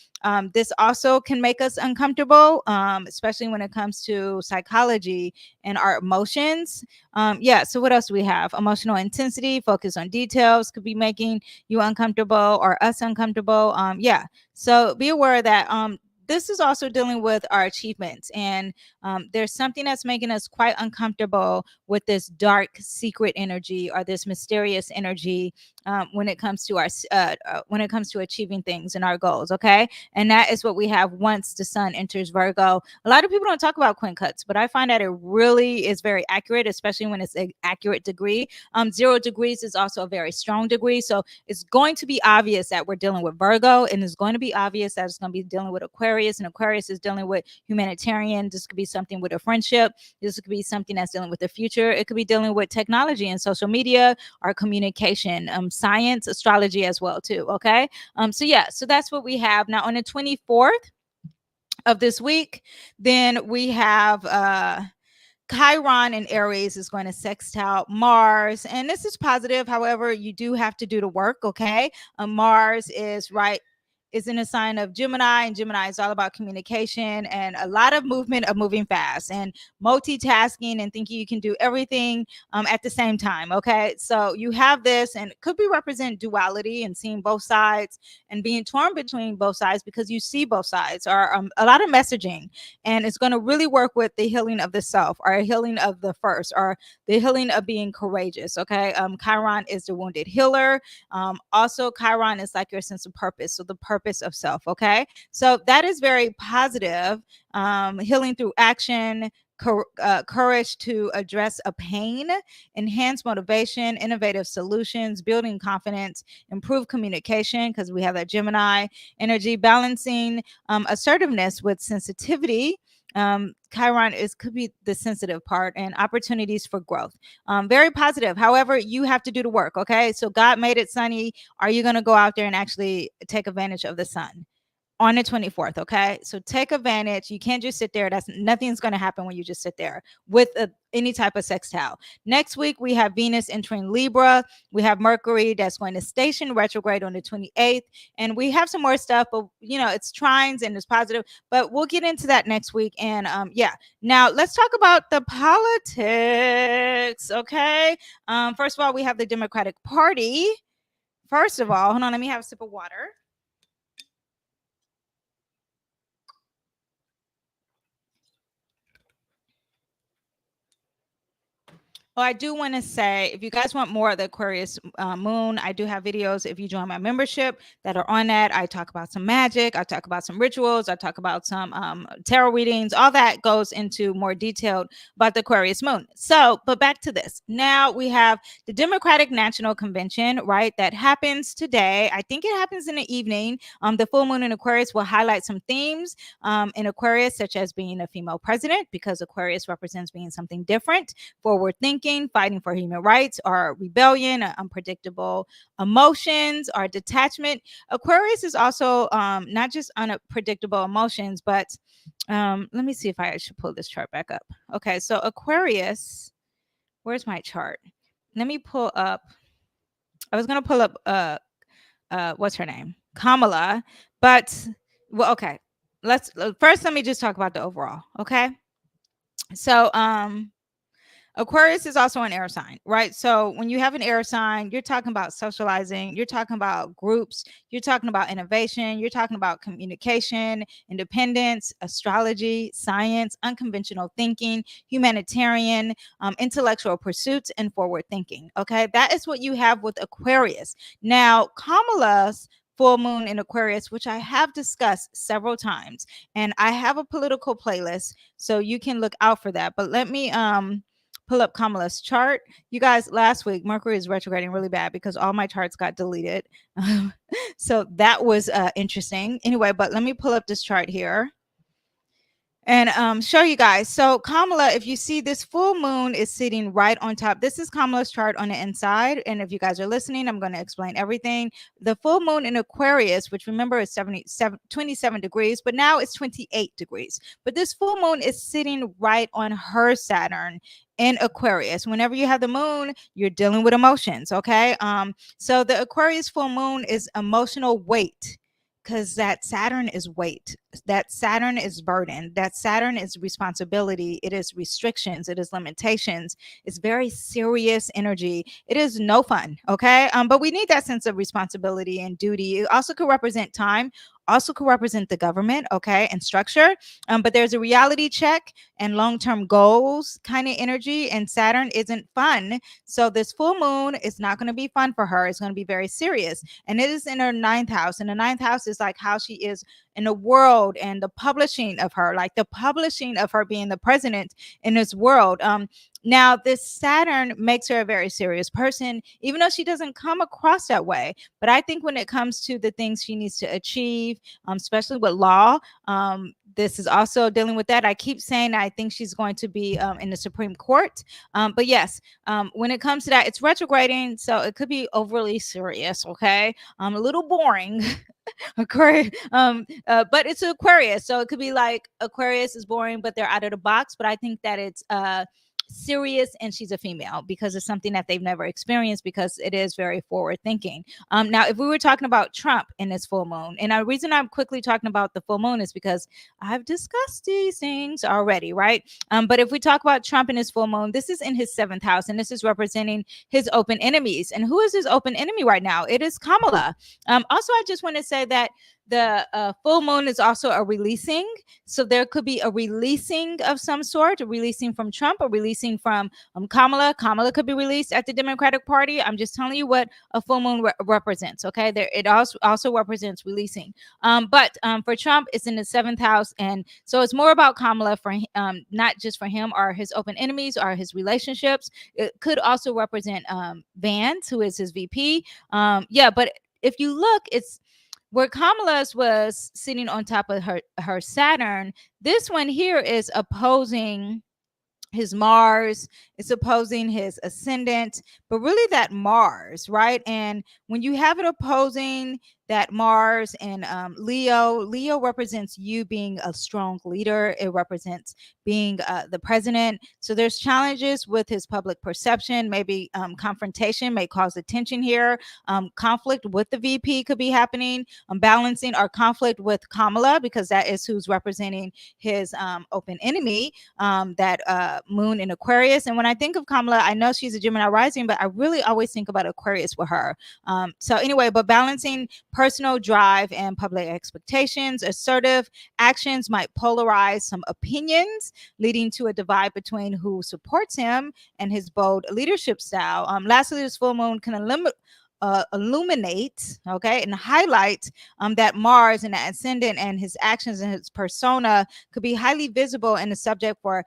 [SPEAKER 1] This also can make us uncomfortable, especially when it comes to psychology and our emotions. Yeah. So what else do we have? Emotional intensity, focus on details could be making you uncomfortable or us uncomfortable. Yeah. So be aware that this is also dealing with our achievements, and there's something that's making us quite uncomfortable with this dark secret energy, or this mysterious energy, when it comes to our when it comes to achieving things and our goals. Okay. And that is what we have once the sun enters Virgo. A lot of people don't talk about quincunx, but I find that it really is very accurate, especially when it's an accurate degree. 0 degrees is also a very strong degree. So it's going to be obvious that we're dealing with Virgo, and it's going to be obvious that it's going to be dealing with Aquarius, and Aquarius is dealing with humanitarian. This could be something with a friendship. This could be something that's dealing with the future. It could be dealing with technology and social media, or communication, science, astrology as well too. Okay. So yeah, so that's what we have now on the 24th of this week. Then we have Chiron in Aries is going to sextile Mars, and this is positive. However, you do have to do the work. Okay. Mars is in a sign of Gemini, and Gemini is all about communication and a lot of movement, of moving fast and multitasking and thinking you can do everything at the same time. Okay. So you have this, and it could be represent duality and seeing both sides and being torn between both sides, because you see both sides, or a lot of messaging. And it's going to really work with the healing of the self, or a healing of the first, or the healing of being courageous. Okay. Chiron is the wounded healer. Also, Chiron is like your sense of purpose. So the purpose of self. Okay. So that is very positive. Healing through action, courage to address a pain, enhance motivation, innovative solutions, building confidence, improve communication, because we have that Gemini energy, balancing assertiveness with sensitivity. Chiron could be the sensitive part, and opportunities for growth. Very positive. However, you have to do the work. Okay. So God made it sunny. Are you going to go out there and actually take advantage of the sun on the 24th? Okay. So take advantage. You can't just sit there. Nothing's going to happen when you just sit there with any type of sextile. Next week, we have Venus entering Libra. We have Mercury that's going to station retrograde on the 28th. And we have some more stuff, but it's trines and it's positive, but we'll get into that next week. And yeah, now let's talk about the politics. Okay. First of all, we have the Democratic Party. First of all, hold on, let me have a sip of water. Oh, I do want to say, if you guys want more of the Aquarius moon, I do have videos. If you join my membership that are on that, I talk about some magic, I talk about some rituals, I talk about some tarot readings. All that goes into more detailed about the Aquarius moon. So, but back to this. Now we have the Democratic National Convention, right? That happens today. I think it happens in the evening. The full moon in Aquarius will highlight some themes in Aquarius, such as being a female president, because Aquarius represents being something different, forward thinking, fighting for human rights, or rebellion, or unpredictable emotions, or detachment. Aquarius is also not just unpredictable emotions, but let me see if I should pull this chart back up. Okay, so Aquarius, where's my chart? Let me pull up. I was gonna pull up what's her name? Kamala, but well, okay. Let's first let me just talk about the overall, okay? So Aquarius is also an air sign, right? So when you have an air sign, you're talking about socializing, you're talking about groups, you're talking about innovation, you're talking about communication, independence, astrology, science, unconventional thinking, humanitarian, intellectual pursuits, and forward thinking. Okay, that is what you have with Aquarius. Now, Kamala's full moon in Aquarius, which I have discussed several times, and I have a political playlist, so you can look out for that. But let me pull up Kamala's chart. You guys, last week Mercury is retrograding really bad because all my charts got deleted. So that was interesting. Anyway, but let me pull up this chart here and show you guys. So Kamala, if you see, this full moon is sitting right on top. This is Kamala's chart on the inside, and if you guys are listening, I'm going to explain everything. The full moon in Aquarius, which remember is 27 degrees, but now it's 28 degrees. But this full moon is sitting right on her Saturn in Aquarius. Whenever you have the moon, you're dealing with emotions, okay? So the Aquarius full moon is emotional weight, because that Saturn is weight, that Saturn is burden, that Saturn is responsibility, it is restrictions, it is limitations, it's very serious energy. It is no fun, okay? But we need that sense of responsibility and duty. It also could represent time, also could represent the government, okay, and structure. But there's a reality check and long-term goals kind of energy, and Saturn isn't fun. So this full moon is not going to be fun for her. It's going to be very serious, and it is in her ninth house, and the ninth house is like how she is in the world and the publishing of her, like the publishing of her being the president in this world. Now this Saturn makes her a very serious person, even though she doesn't come across that way. But I think when it comes to the things she needs to achieve, especially with law, this is also dealing with that. I keep saying I think she's going to be in the Supreme Court. But yes, when it comes to that, it's retrograding, so it could be overly serious, okay? A little boring. Aquarius, but it's Aquarius, so it could be like Aquarius is boring, but they're out of the box. But I think that it's serious, and she's a female because it's something that they've never experienced, because it is very forward thinking. Now, if we were talking about Trump in this full moon, and the reason I'm quickly talking about the full moon is because I've discussed these things already, right? But if we talk about Trump in his full moon, this is in his seventh house, and this is representing his open enemies. And who is his open enemy right now? It is Kamala. Also, I just want to say that the full moon is also a releasing. So there could be a releasing of some sort, a releasing from Trump, a releasing from Kamala. Kamala could be released at the Democratic Party. I'm just telling you what a full moon represents. Okay, there it also represents releasing. But for Trump, it's in the seventh house, and so it's more about Kamala for not just for him or his open enemies or his relationships. It could also represent Vance, who is his VP. Yeah, but if you look, it's where Kamala's was sitting on top of her Saturn. This one here is opposing his Mars, it's opposing his ascendant, but really that Mars, right? And when you have it opposing that Mars and Leo represents you being a strong leader. It represents being the president. So there's challenges with his public perception. Maybe confrontation may cause attention here. Conflict with the VP could be happening. Balancing or conflict with Kamala, because that is who's representing his open enemy, that moon in Aquarius. And when I think of Kamala, I know she's a Gemini rising, but I really always think about Aquarius with her. So anyway, but balancing personal drive and public expectations, assertive actions might polarize some opinions, leading to a divide between who supports him and his bold leadership style. Lastly, this full moon can illuminate, okay, and highlight that Mars and the ascendant and his actions and his persona could be highly visible and the subject for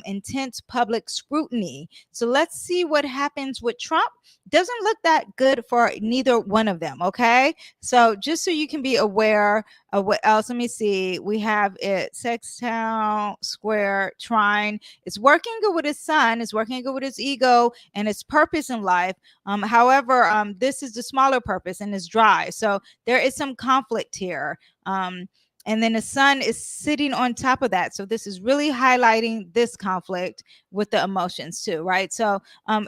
[SPEAKER 1] intense public scrutiny. So let's see what happens with Trump. Doesn't look that good for neither one of them, okay? So just so you can be aware of what else, let me see. We have it sextile, square, trine. It's working good with his sun, it's working good with his ego and his purpose in life. However, this is the smaller purpose and it's dry. So there is some conflict here. And then the sun is sitting on top of that. So this is really highlighting this conflict with the emotions too, right? So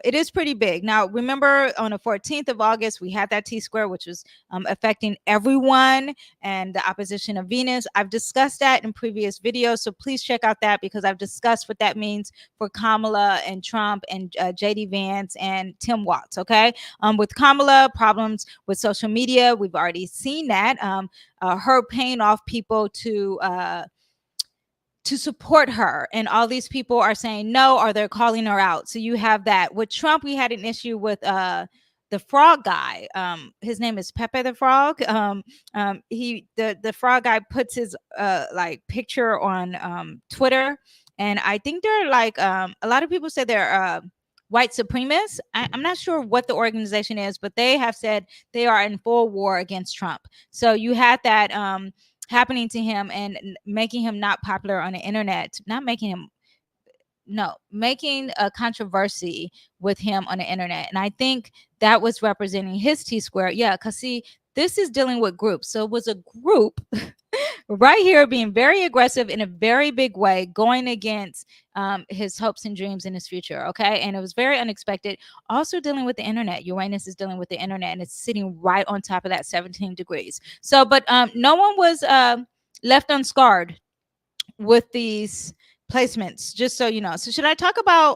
[SPEAKER 1] it is pretty big. Now, remember on the 14th of August, we had that T-square, which was affecting everyone and the opposition of Venus. I've discussed that in previous videos. So please check out that because I've discussed what that means for Kamala and Trump and JD Vance and Tim Watts, okay? With Kamala, problems with social media, we've already seen that. Her paying off people to support her, and all these people are saying no or they're calling her out. So you have that. With Trump, we had an issue with the frog guy. His name is Pepe the Frog. The frog guy puts his like picture on Twitter, and I think they're like a lot of people say they're white supremacists. I'm not sure what the organization is, but they have said they are in full war against Trump. So you had that happening to him and making him not popular on the internet, not making him, no, making a controversy with him on the internet. And I think that was representing his T-square. Yeah, because see, this is dealing with groups. So it was a group right here being very aggressive in a very big way, going against his hopes and dreams in his future. Okay. And it was very unexpected. Also dealing with the internet. Uranus is dealing with the internet and it's sitting right on top of that 17 degrees. So, but no one was left unscarred with these placements, just so you know. So should I talk about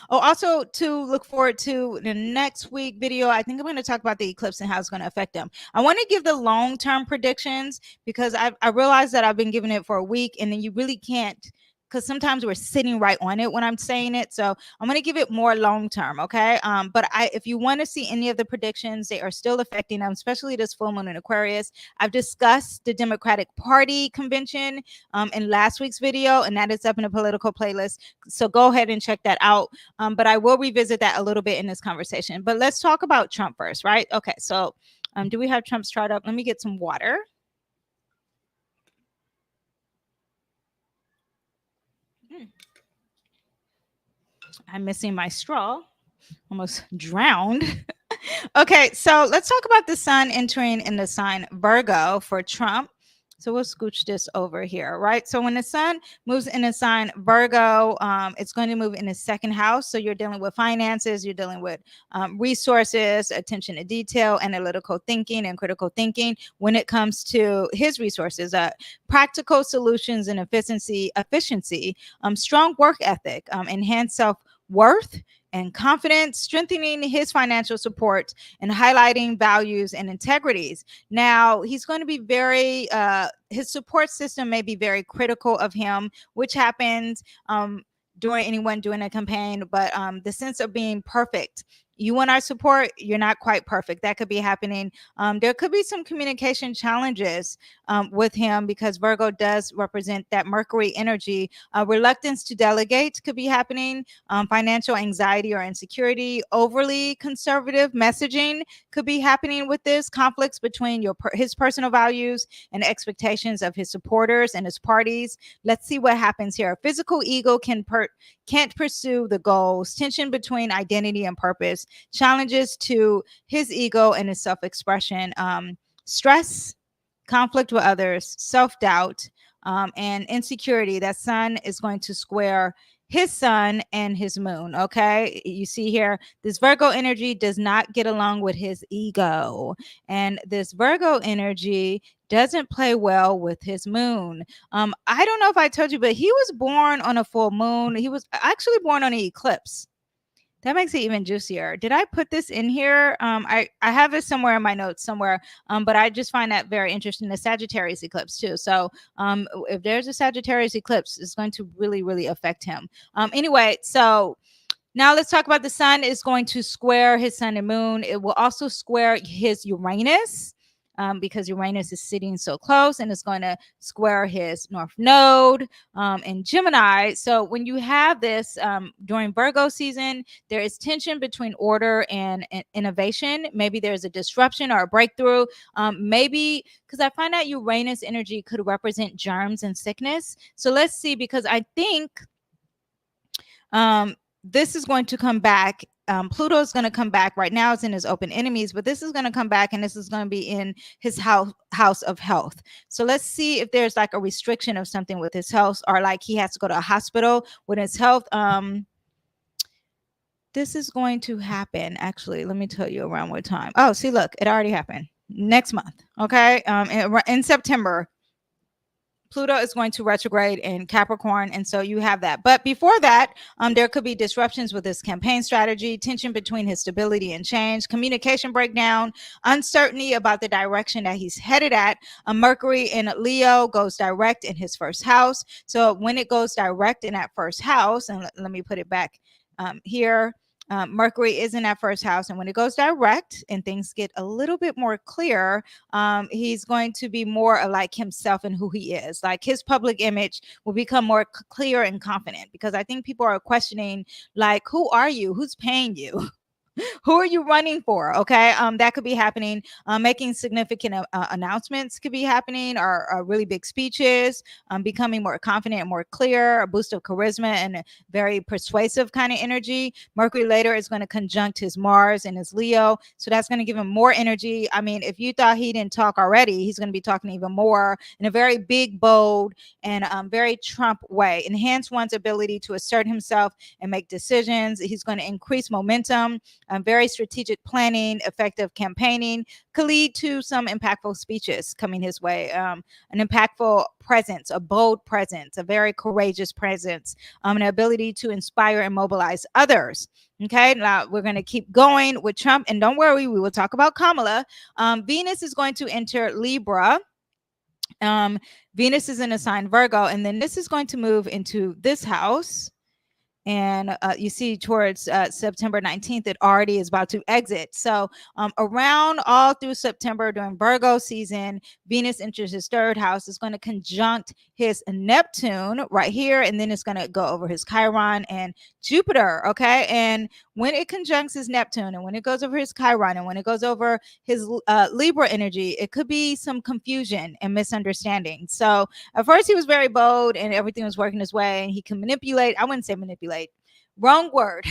[SPEAKER 1] also to look forward to the next week video, I think I'm going to talk about the eclipse and how it's going to affect them. I want to give the long-term predictions because I realized that I've been giving it for a week and then you really can't, because sometimes we're sitting right on it when I'm saying it. So I'm going to give it more long term, okay? But if you want to see any of the predictions, they are still affecting them, especially this full moon in Aquarius. I've discussed the Democratic Party convention in last week's video, and that is up in a political playlist. So go ahead and check that out. But I will revisit that a little bit in this conversation. But let's talk about Trump first, right? Okay, so do we have Trump's chart up? Let me get some water. I'm missing my straw. Almost drowned. Okay, so let's talk about the sun entering in the sign Virgo for Trump. So we'll scooch this over here, right? So when the sun moves in a sign Virgo, it's going to move in the second house. So you're dealing with finances, you're dealing with resources, attention to detail, analytical thinking, and critical thinking when it comes to his resources, practical solutions and efficiency, strong work ethic, enhanced self-worth and confidence, strengthening his financial support and highlighting values and integrities. Now, he's going to be very, his support system may be very critical of him, which happens during anyone doing a campaign, but the sense of being perfect. You want our support, you're not quite perfect. That could be happening. There could be some communication challenges with him because Virgo does represent that Mercury energy. Reluctance to delegate could be happening. Financial anxiety or insecurity, overly conservative messaging could be happening with this. Conflicts between his personal values and expectations of his supporters and his parties. Let's see what happens here. Physical ego can't pursue the goals. Tension between identity and purpose. Challenges to his ego and his self-expression. Stress, conflict with others, self-doubt, and insecurity. That sun is going to square his sun and his moon. Okay, you see here, this Virgo energy does not get along with his ego, and this Virgo energy doesn't play well with his moon. I don't know if I told you, but he was born on a full moon. He was actually born on an eclipse. That makes it even juicier. Did I put this in here? I have it somewhere in my notes somewhere, but I just find that very interesting. The Sagittarius eclipse too. So if there's a Sagittarius eclipse, it's going to really, really affect him. Anyway, so now let's talk about the sun is going to square his sun and moon. It will also square his Uranus. Because Uranus is sitting so close, and it's going to square his North Node in Gemini. So when you have this during Virgo season, there is tension between order and innovation. Maybe there's a disruption or a breakthrough. Maybe because I find that Uranus energy could represent germs and sickness. So let's see, because I think this is going to come back. Pluto is going to come back. Right now it's in his open enemies, but this is going to come back, and this is going to be in his house of health. So let's see if there's like a restriction of something with his health, or like he has to go to a hospital with his health. This is going to happen. Actually, let me tell you around what time. Oh, see, look, it already happened next month. Okay. In September, Pluto is going to retrograde in Capricorn, and so you have that. But before that, there could be disruptions with his campaign strategy, tension between his stability and change, communication breakdown, uncertainty about the direction that he's headed at. Mercury in Leo goes direct in his first house. So when it goes direct in that first house, and let me put it back here. Mercury is in that first house, and when it goes direct and things get a little bit more clear, he's going to be more like himself and who he is. Like his public image will become more clear and confident, because I think people are questioning, like, who are you? Who's paying you? Who are you running for? Okay. That could be happening. Making significant announcements could be happening, or really big speeches, becoming more confident and more clear, a boost of charisma and a very persuasive kind of energy. Mercury later is going to conjunct his Mars and his Leo. So that's going to give him more energy. I mean, if you thought he didn't talk already, he's going to be talking even more in a very big, bold, and very Trump way. Enhance one's ability to assert himself and make decisions. He's going to increase momentum. Very strategic planning, effective campaigning could lead to some impactful speeches coming his way. An impactful presence, a bold presence, a very courageous presence, an ability to inspire and mobilize others. Okay, now we're going to keep going with Trump, and don't worry, we will talk about Kamala. Venus is going to enter Libra. Venus is in a sign Virgo, and then this is going to move into this house. And you see towards September 19th, it already is about to exit. So around all through September during Virgo season, Venus enters his third house. It's going to conjunct his Neptune right here, and then it's going to go over his Chiron and Jupiter. Okay. And when it conjuncts his Neptune, and when it goes over his Chiron, and when it goes over his Libra energy, it could be some confusion and misunderstanding. So at first he was very bold and everything was working his way, and he can manipulate. I wouldn't say manipulate. Wrong word.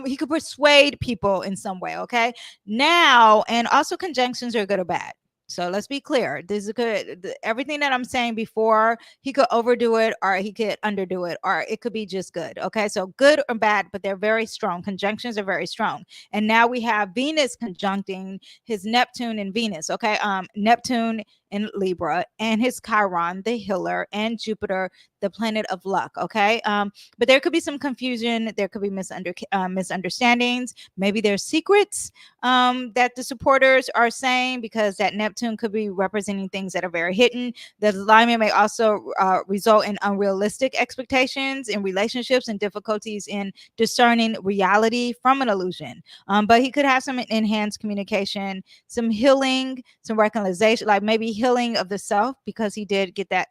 [SPEAKER 1] He could persuade people in some way. Okay. Now, and also conjunctions are good or bad. So let's be clear. This is good. Everything that I'm saying before, he could overdo it, or he could underdo it, or it could be just good. Okay. So good or bad, but they're very strong. Conjunctions are very strong. And now we have Venus conjuncting his Neptune and Venus. Okay. Neptune in Libra, and his Chiron, the healer, and Jupiter, the planet of luck. Okay. But there could be some confusion. There could be misunderstandings. Maybe there's secrets that the supporters are saying, because that Neptune could be representing things that are very hidden. The alignment may also result in unrealistic expectations in relationships and difficulties in discerning reality from an illusion. But he could have some enhanced communication, some healing, some reconciliation, like maybe healing of the self, because he did get that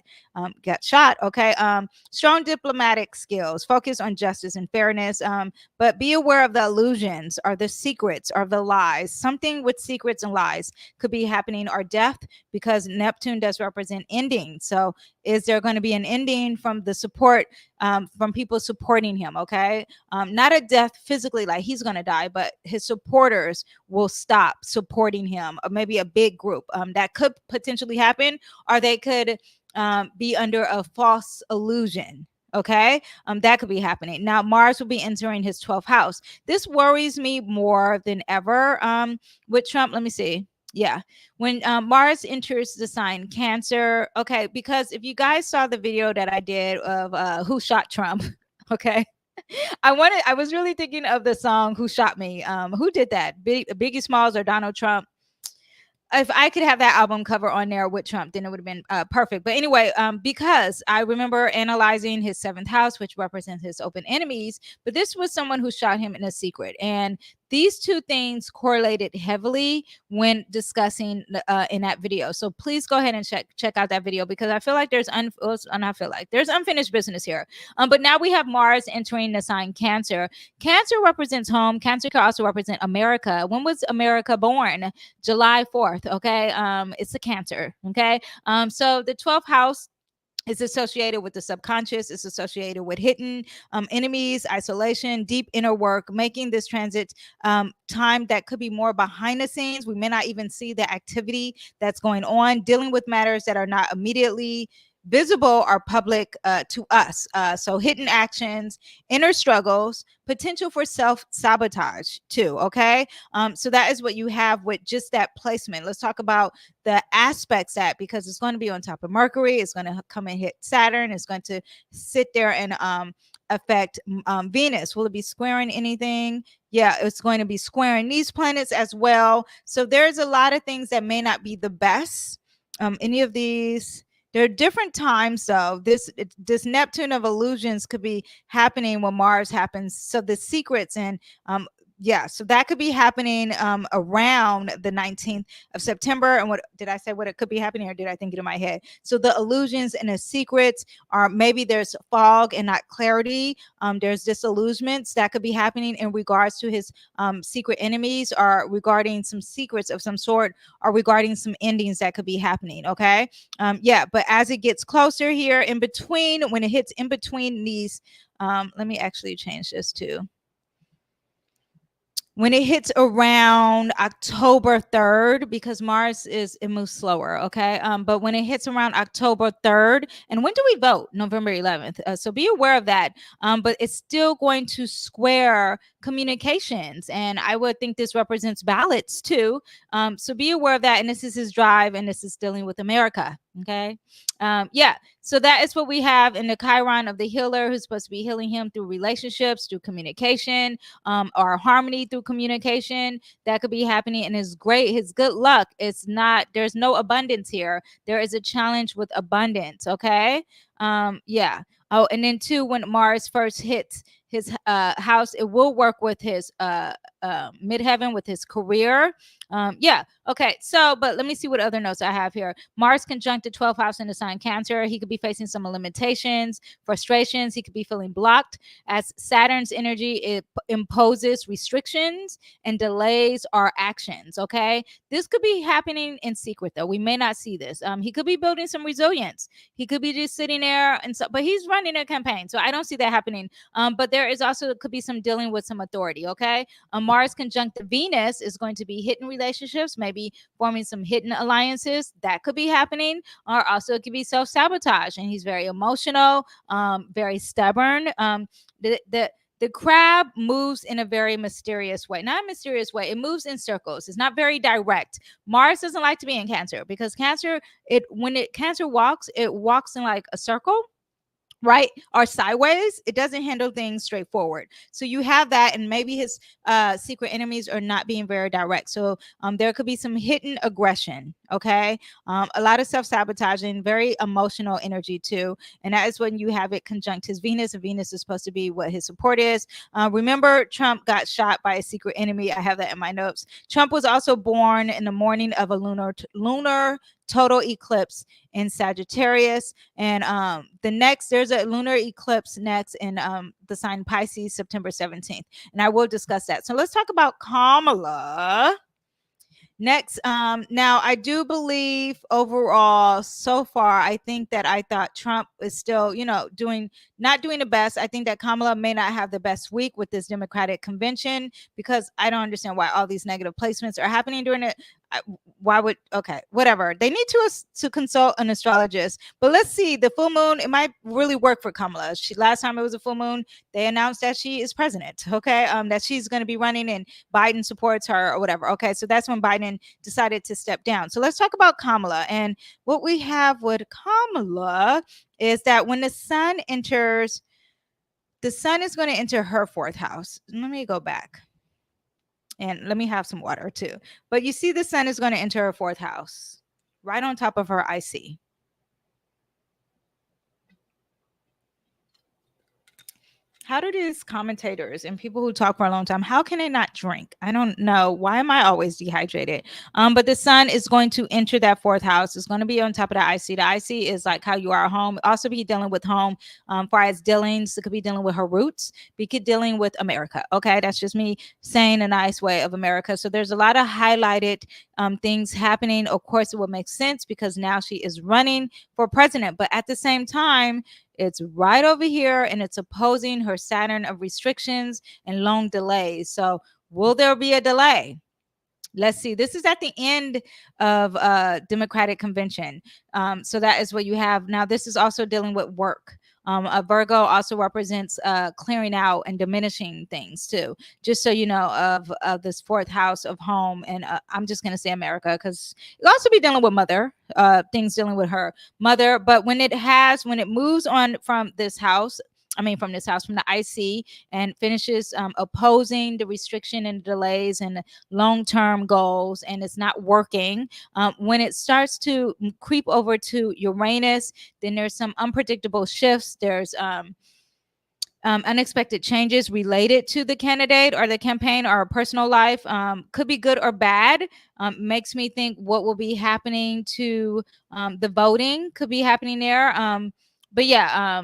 [SPEAKER 1] got shot. Okay. Strong diplomatic skills, focus on justice and fairness, but be aware of the illusions or the secrets or the lies. Something with secrets and lies could be happening, or death, because Neptune does represent ending. So is there going to be an ending from the support, from people supporting him? Okay. Not a death physically, like he's going to die, but his supporters will stop supporting him, or maybe a big group that could potentially happen, or they could be under a false illusion. Okay. That could be happening. Now, Mars will be entering his 12th house. This worries me more than ever with Trump. Let me see. Yeah. When Mars enters the sign Cancer. Okay. Because if you guys saw the video that I did of who shot Trump, okay, I was really thinking of the song "Who Shot Me." Who did that? Biggie Smalls or Donald Trump? If I could have that album cover on there with Trump, then it would have been perfect. But anyway, because I remember analyzing his seventh house, which represents his open enemies, but this was someone who shot him in a secret. And these two things correlated heavily when discussing in that video. So please go ahead and check out that video, because I feel like there's unfinished business here. But now we have Mars entering the sign Cancer. Cancer represents home. Cancer can also represent America. When was America born? July 4th. Okay. It's a Cancer. Okay. So the 12th house is associated with the subconscious. It's associated with hidden enemies, isolation, deep inner work, making this transit time that could be more behind the scenes. We may not even see the activity that's going on, dealing with matters that are not immediately visible or public to us. So hidden actions, inner struggles, potential for self-sabotage too. Okay. So that is what you have with just that placement. Let's talk about the aspects that, because it's going to be on top of Mercury, it's going to come and hit Saturn, it's going to sit there and affect Venus. Will it be squaring anything? Yeah, it's going to be squaring these planets as well. So there's a lot of things that may not be the best. Any of these, there are different times though. This Neptune of illusions could be happening when Mars happens. So the secrets and yeah, so that could be happening around the 19th of September. And what did I say? What it could be happening, or did I think it in my head? So the illusions and the secrets are, maybe there's fog and not clarity. There's disillusionments that could be happening in regards to his secret enemies, or regarding some secrets of some sort, or regarding some endings that could be happening. Okay. Yeah, but as it gets closer here in between, when it hits in between these, let me actually change this too. When it hits around October 3rd, because Mars it moves slower, okay? But when it hits around October 3rd, and when do we vote? November 11th. So be aware of that. But it's still going to square communications, and I would think this represents ballots too. So be aware of that. And this is his drive, and this is dealing with America, okay? Yeah, so that is what we have in the Chiron of the healer, who's supposed to be healing him through relationships, through communication, or harmony through communication. That could be happening. And his good luck, it's not, there's no abundance here. There is a challenge with abundance. Okay. Yeah. Oh, and then too, when Mars first hits his house, it will work with his midheaven, with his career. Yeah. Okay. So, but let me see what other notes I have here. Mars conjunct the 12th house in the sign Cancer. He could be facing some limitations, frustrations. He could be feeling blocked, as Saturn's energy, it imposes restrictions and delays our actions. Okay. This could be happening in secret though. We may not see this. He could be building some resilience. He could be just sitting there and so, but he's running a campaign. So I don't see that happening. But there is also, could be some dealing with some authority. Okay. Mars conjunct Venus is going to be hidden relationships, maybe forming some hidden alliances. That could be happening. Or also it could be self-sabotage. And he's very emotional, very stubborn. The crab moves in a very mysterious way. Not a mysterious way. It moves in circles. It's not very direct. Mars doesn't like to be in Cancer, because Cancer, Cancer walks, it walks in like a circle, right, or sideways. It doesn't handle things straightforward. So you have that, and maybe his secret enemies are not being very direct. So there could be some hidden aggression. Okay. A lot of self-sabotaging, very emotional energy too. And that is when you have it conjunct his Venus, and Venus is supposed to be what his support is. Remember, Trump got shot by a secret enemy. I have that in my notes. Trump was also born in the morning of a lunar total eclipse in Sagittarius. And there's a lunar eclipse next in the sign Pisces, September 17th. And I will discuss that. So let's talk about Kamala next. Now I do believe overall so far, I think that I thought Trump is still, not doing the best. I think that Kamala may not have the best week with this Democratic convention, because I don't understand why all these negative placements are happening during it. Why would, okay, whatever. They need to consult an astrologist. But let's see, the full moon, it might really work for Kamala. Last time it was a full moon, they announced that she is president. Okay. That she's going to be running and Biden supports her or whatever. Okay. So that's when Biden decided to step down. So let's talk about Kamala. And what we have with Kamala is that when the sun enters the sun is going to enter her fourth house. Let me go back and let me have some water too. But you see, the sun is going to enter her fourth house right on top of her IC. How do these commentators and people who talk for a long time, how can they not drink? I don't know. Why am I always dehydrated? But the sun is going to enter that fourth house. It's going to be on top of the IC. The IC is like how you are at home. Also be dealing with home, far as dealings. It could be dealing with her roots. Be dealing with America. Okay, that's just me saying a nice way of America. So there's a lot of highlighted things happening. Of course, it would make sense because now she is running for president. But at the same time, it's right over here and it's opposing her Saturn of restrictions and long delays. So will there be a delay? Let's see. This is at the end of Democratic convention. So that is what you have. Now, this is also dealing with work. A Virgo also represents clearing out and diminishing things too. Just so you know of this fourth house of home, and I'm just gonna say America because it also be dealing with mother, things dealing with her mother. But when it moves on from this house, from this house, from the IC, and finishes opposing the restriction and delays and long-term goals, and it's not working. When it starts to creep over to Uranus, then there's some unpredictable shifts. There's unexpected changes related to the candidate or the campaign or personal life. Could be good or bad. Makes me think what will be happening to the voting could be happening there. But yeah,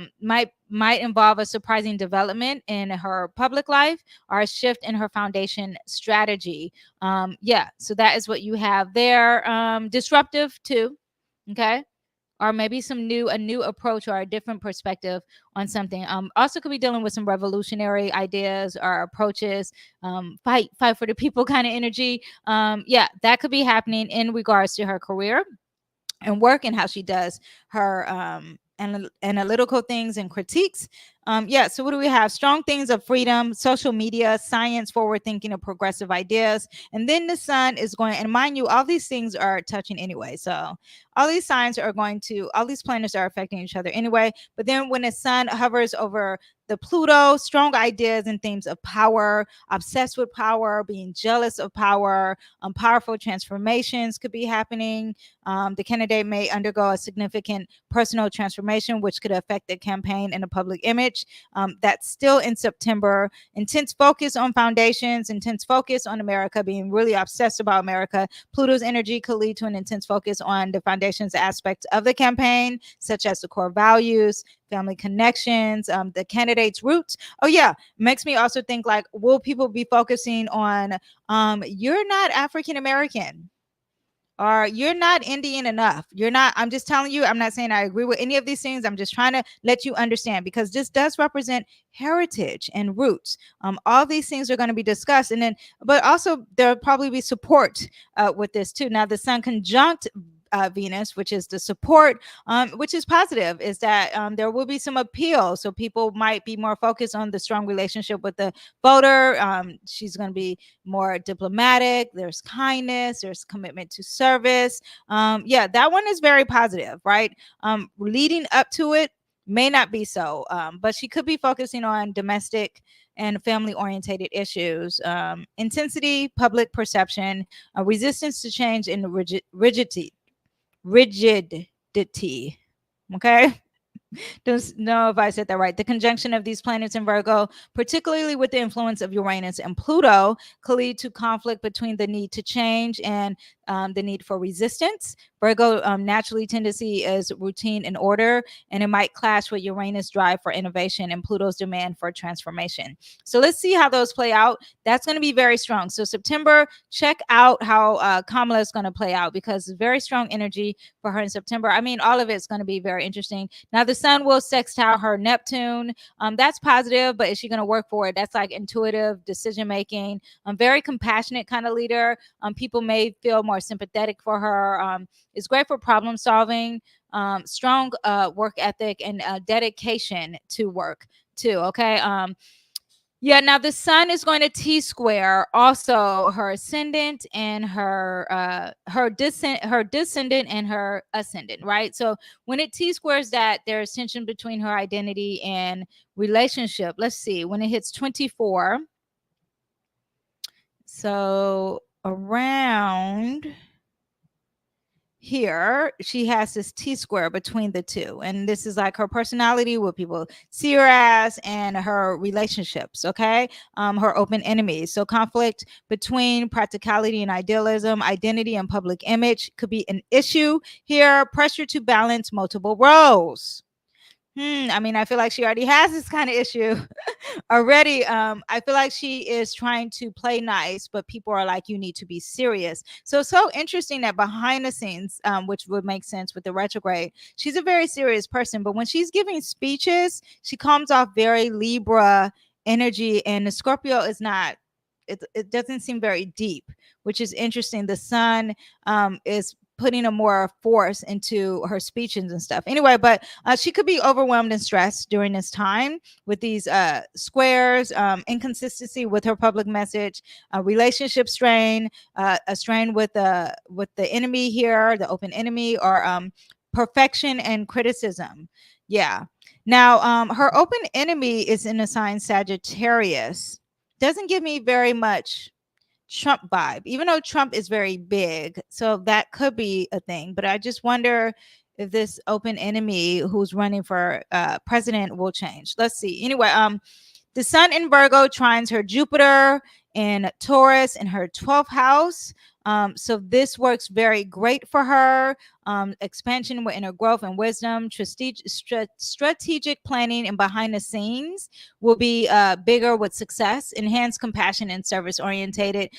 [SPEAKER 1] might involve a surprising development in her public life or a shift in her foundation strategy. Yeah, so that is what you have there. Disruptive too. Okay, or maybe a new approach or a different perspective on something. Also could be dealing with some revolutionary ideas or approaches, fight for the people kind of energy. Yeah, that could be happening in regards to her career and work and how she does her analytical things and critiques. Yeah, so what do we have? Strong things of freedom, social media, science, forward thinking, and progressive ideas. And then the sun is going, and mind you, all these things are touching anyway. So all these all these planets are affecting each other anyway. But then when the sun hovers over the Pluto, strong ideas and themes of power, obsessed with power, being jealous of power, powerful transformations could be happening. The candidate may undergo a significant personal transformation, which could affect the campaign and the public image. That's still in September. Intense focus on foundations, intense focus on America, being really obsessed about America. Pluto's energy could lead to an intense focus on the foundations aspects of the campaign, such as the core values, family connections, the candidate's roots. Oh yeah, makes me also think like, will people be focusing on you're not African American, or you're not Indian enough. You're not, I'm just telling you, I'm not saying I agree with any of these things. I'm just trying to let you understand because this does represent heritage and roots. All these things are going to be discussed. And then, but also there'll probably be support with this too. Now, the sun conjunct Venus, which is the support, which is positive, is that there will be some appeal. So people might be more focused on the strong relationship with the voter. She's going to be more diplomatic. There's kindness. There's commitment to service. Yeah, that one is very positive, right? Leading up to it may not be so, but she could be focusing on domestic and family orientated issues, intensity, public perception, resistance to change, and rigidity. Okay. Don't know if I said that right. The conjunction of these planets in Virgo, particularly with the influence of Uranus and Pluto, could lead to conflict between the need to change and the need for resistance. Virgo naturally tendency is routine and order, and it might clash with Uranus' drive for innovation and Pluto's demand for transformation. So let's see how those play out. That's going to be very strong. So September, check out how Kamala is going to play out because it's very strong energy for her in September. All of it's going to be very interesting. Now, the sun will sextile her Neptune. That's positive, but is she going to work for it? That's like intuitive decision making. Very compassionate kind of leader. People may feel more sympathetic for her. It's great for problem solving, strong work ethic, and dedication to work too. Okay. Yeah, now the sun is going to T-square also her ascendant and her descendant and her ascendant, right? So when it T-squares that, there's tension between her identity and relationship. Let's see, when it hits 24, so around here she has this T-square between the two, and this is like her personality, what people see her as, and her relationships. Okay, her open enemies. So conflict between practicality and idealism, identity and public image could be an issue here. Pressure to balance multiple roles. I mean, I feel like she already has this kind of issue already. I feel like she is trying to play nice, but people are like, you need to be serious. So it's so interesting that behind the scenes, which would make sense with the retrograde, she's a very serious person, but when she's giving speeches, she comes off very Libra energy, and the Scorpio is not. It doesn't seem very deep, which is interesting. The sun is putting a more force into her speeches and stuff. Anyway, but she could be overwhelmed and stressed during this time with these squares, inconsistency with her public message, relationship strain, a strain with the enemy here, the open enemy, or perfection and criticism. Yeah. Now, her open enemy is in a sign Sagittarius. Doesn't give me very much Trump vibe, even though Trump is very big. So that could be a thing. But I just wonder if this open enemy who's running for president will change. Let's see. Anyway, the sun in Virgo trines her Jupiter in Taurus in her 12th house. So this works very great for her. Expansion with inner growth and wisdom, strategic planning and behind the scenes will be bigger with success, enhanced compassion and service orientated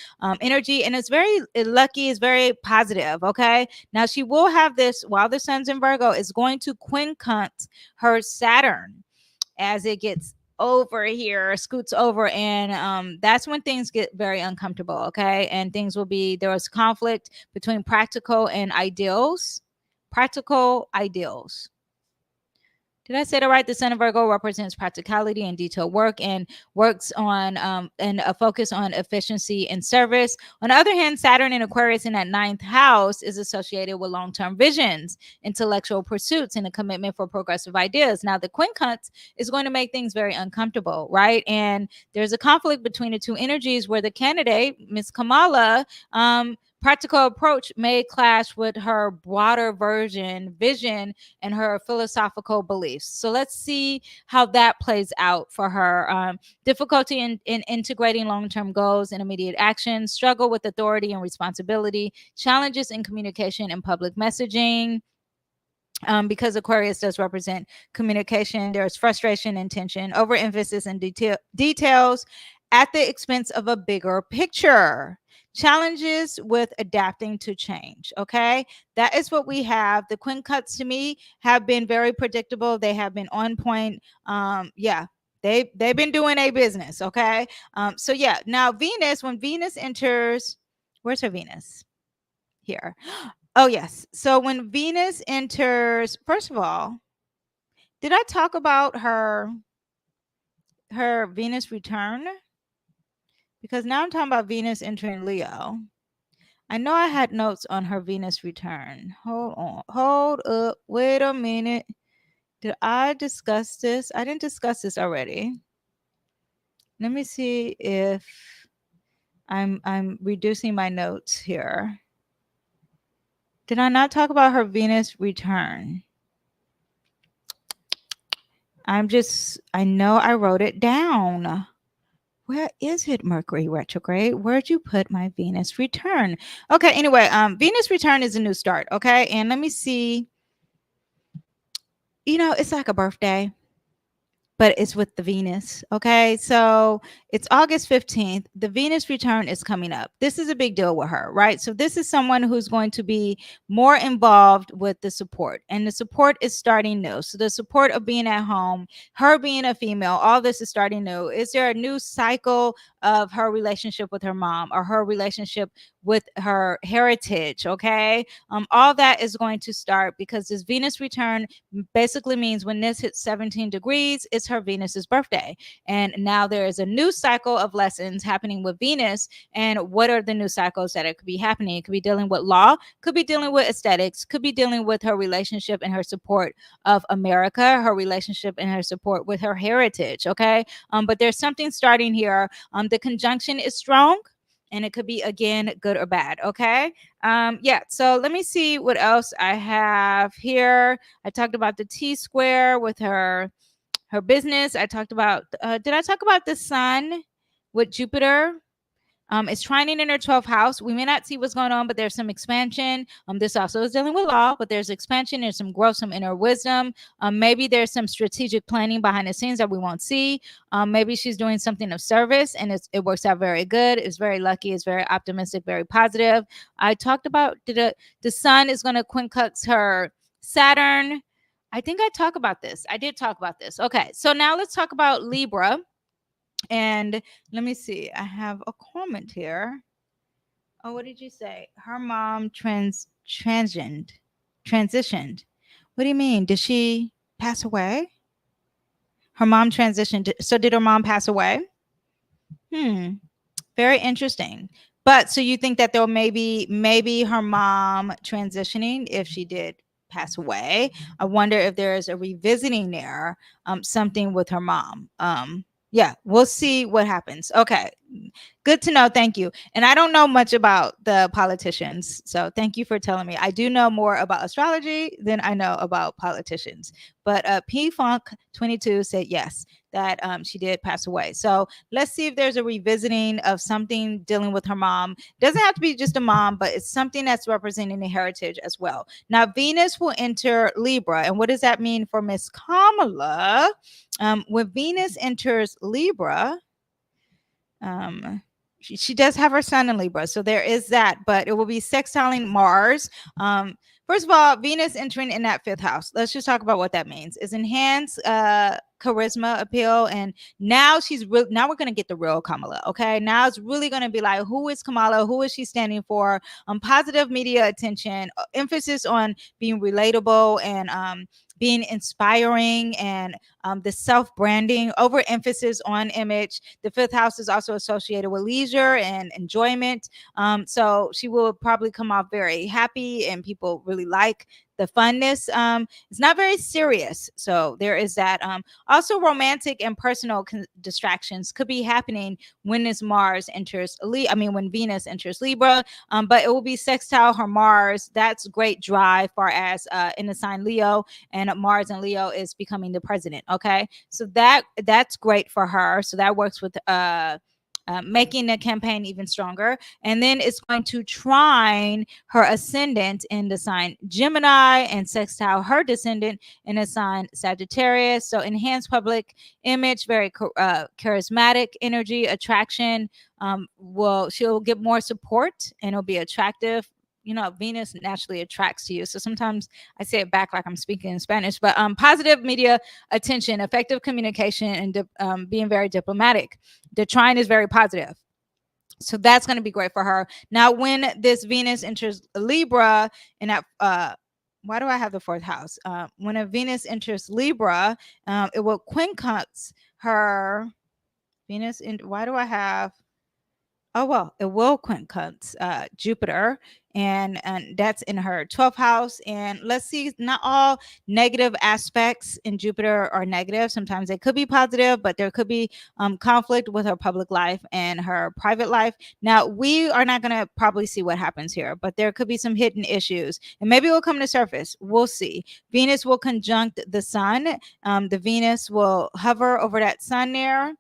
[SPEAKER 1] energy. And it's very lucky, it's very positive. Okay. Now she will have this while the sun's in Virgo, is going to quincunx her Saturn as it gets over here, scoots over, and that's when things get very uncomfortable. Okay, and things will be, there was conflict between practical and ideals. Practical ideals. Did I say that right? The Sun of Virgo represents practicality and detailed work, and works on and a focus on efficiency and service. On the other hand, Saturn in Aquarius in that ninth house is associated with long-term visions, intellectual pursuits, and a commitment for progressive ideas. Now, the quincunx is going to make things very uncomfortable, right? And there's a conflict between the two energies where the candidate, Miss Kamala, practical approach may clash with her broader vision and her philosophical beliefs. So let's see how that plays out for her. Difficulty in integrating long-term goals and immediate action, struggle with authority and responsibility, challenges in communication and public messaging. Because Aquarius does represent communication, there's frustration and tension, overemphasis and details at the expense of a bigger picture. Challenges with adapting to change. Okay, that is what we have. The quincunx to me have been very predictable. They have been on point. Yeah, they've been doing a business. Okay, so yeah. Now Venus, when Venus enters, where's her Venus? Here. Oh, yes. So when Venus enters, first of all, did I talk about her Venus return? Because now I'm talking about Venus entering Leo. I know I had notes on her Venus return. Hold on. Hold up. Wait a minute. Did I discuss this? I didn't discuss this already. Let me see if I'm reducing my notes here. Did I not talk about her Venus return? I know I wrote it down. Where is it, Mercury retrograde? Where'd you put my Venus return? Okay, anyway, Venus return is a new start, okay? And let me see. It's like a birthday, but it's with the Venus. Okay. So it's August 15th. The Venus return is coming up. This is a big deal with her, right? So this is someone who's going to be more involved with the support, and the support is starting new. So the support of being at home, her being a female, all this is starting new. Is there a new cycle of her relationship with her mom, or her relationship with her heritage. Okay. All that is going to start because this Venus return basically means when this hits 17 degrees, it's her Venus's birthday. And now there is a new cycle of lessons happening with Venus. And what are the new cycles that it could be happening? It could be dealing with law, could be dealing with aesthetics, could be dealing with her relationship and her support of America, her relationship and her support with her heritage. Okay. But there's something starting here. The conjunction is strong and it could be again good or bad. Okay. Yeah, so let me see what else I have here. I talked about the T square with her business. I talked about did I talk about the sun with Jupiter? It's trining in her 12th house. We may not see what's going on, but there's some expansion. This also is dealing with law, but there's expansion, there's some growth, some inner wisdom. Maybe there's some strategic planning behind the scenes that we won't see. Maybe she's doing something of service and it works out very good. It's very lucky, it's very optimistic, very positive. I talked about the sun is going to quincunx her Saturn. I think I talk about this. I did talk about this. Okay, so now let's talk about Libra. And let me see. I have a comment here. Oh, what did you say? Her mom transitioned. Transitioned. What do you mean? Did she pass away? Her mom transitioned. So did her mom pass away? Very interesting. But so you think that there maybe her mom transitioning if she did pass away. I wonder if there's a revisiting there, something with her mom. Yeah, we'll see what happens. Okay. Good to know. Thank you. And I don't know much about the politicians. So thank you for telling me. I do know more about astrology than I know about politicians. But P Funk 22 said yes, that she did pass away. So let's see if there's a revisiting of something dealing with her mom. Doesn't have to be just a mom, but it's something that's representing the heritage as well. Now, Venus will enter Libra. And what does that mean for Miss Kamala? When Venus enters Libra, she does have her sun in Libra, so there is that, but it will be sextiling Mars. First of all, Venus entering in that 5th house. Let's just talk about what that means. Is enhance charisma, appeal, and now now we're gonna get the real Kamala. Okay, now it's really gonna be like, who is Kamala? Who is she standing for? Positive media attention, emphasis on being relatable and being inspiring, and the self-branding, overemphasis on image. The 5th house is also associated with leisure and enjoyment. So she will probably come off very happy and people really like the funness. It's not very serious. So there is that. Also romantic and personal distractions could be happening when this Mars enters when Venus enters Libra. But it will be sextile her Mars. That's great drive far as in the sign Leo, and Mars and Leo is becoming the president. Okay, so that's great for her. So that works with making the campaign even stronger. And then it's going to trine her ascendant in the sign Gemini and sextile her descendant in the sign Sagittarius. So enhanced public image, very charismatic energy, attraction. She'll get more support and it'll be attractive. Venus naturally attracts to you. So sometimes I say it back like I'm speaking in Spanish, but positive media attention, effective communication, and being very diplomatic. The trine is very positive. So that's going to be great for her. Now, when this Venus enters Libra, and that, why do I have the 4th house? When a Venus enters Libra, it will quincunx her Venus. Why do I have? Oh, well, it will quincunx Jupiter, and that's in her 12th house. And let's see, not all negative aspects in Jupiter are negative. Sometimes they could be positive, but there could be conflict with her public life and her private life. Now, we are not going to probably see what happens here, but there could be some hidden issues, and maybe it will come to surface. We'll see. Venus will conjunct the sun. The Venus will hover over that sun there.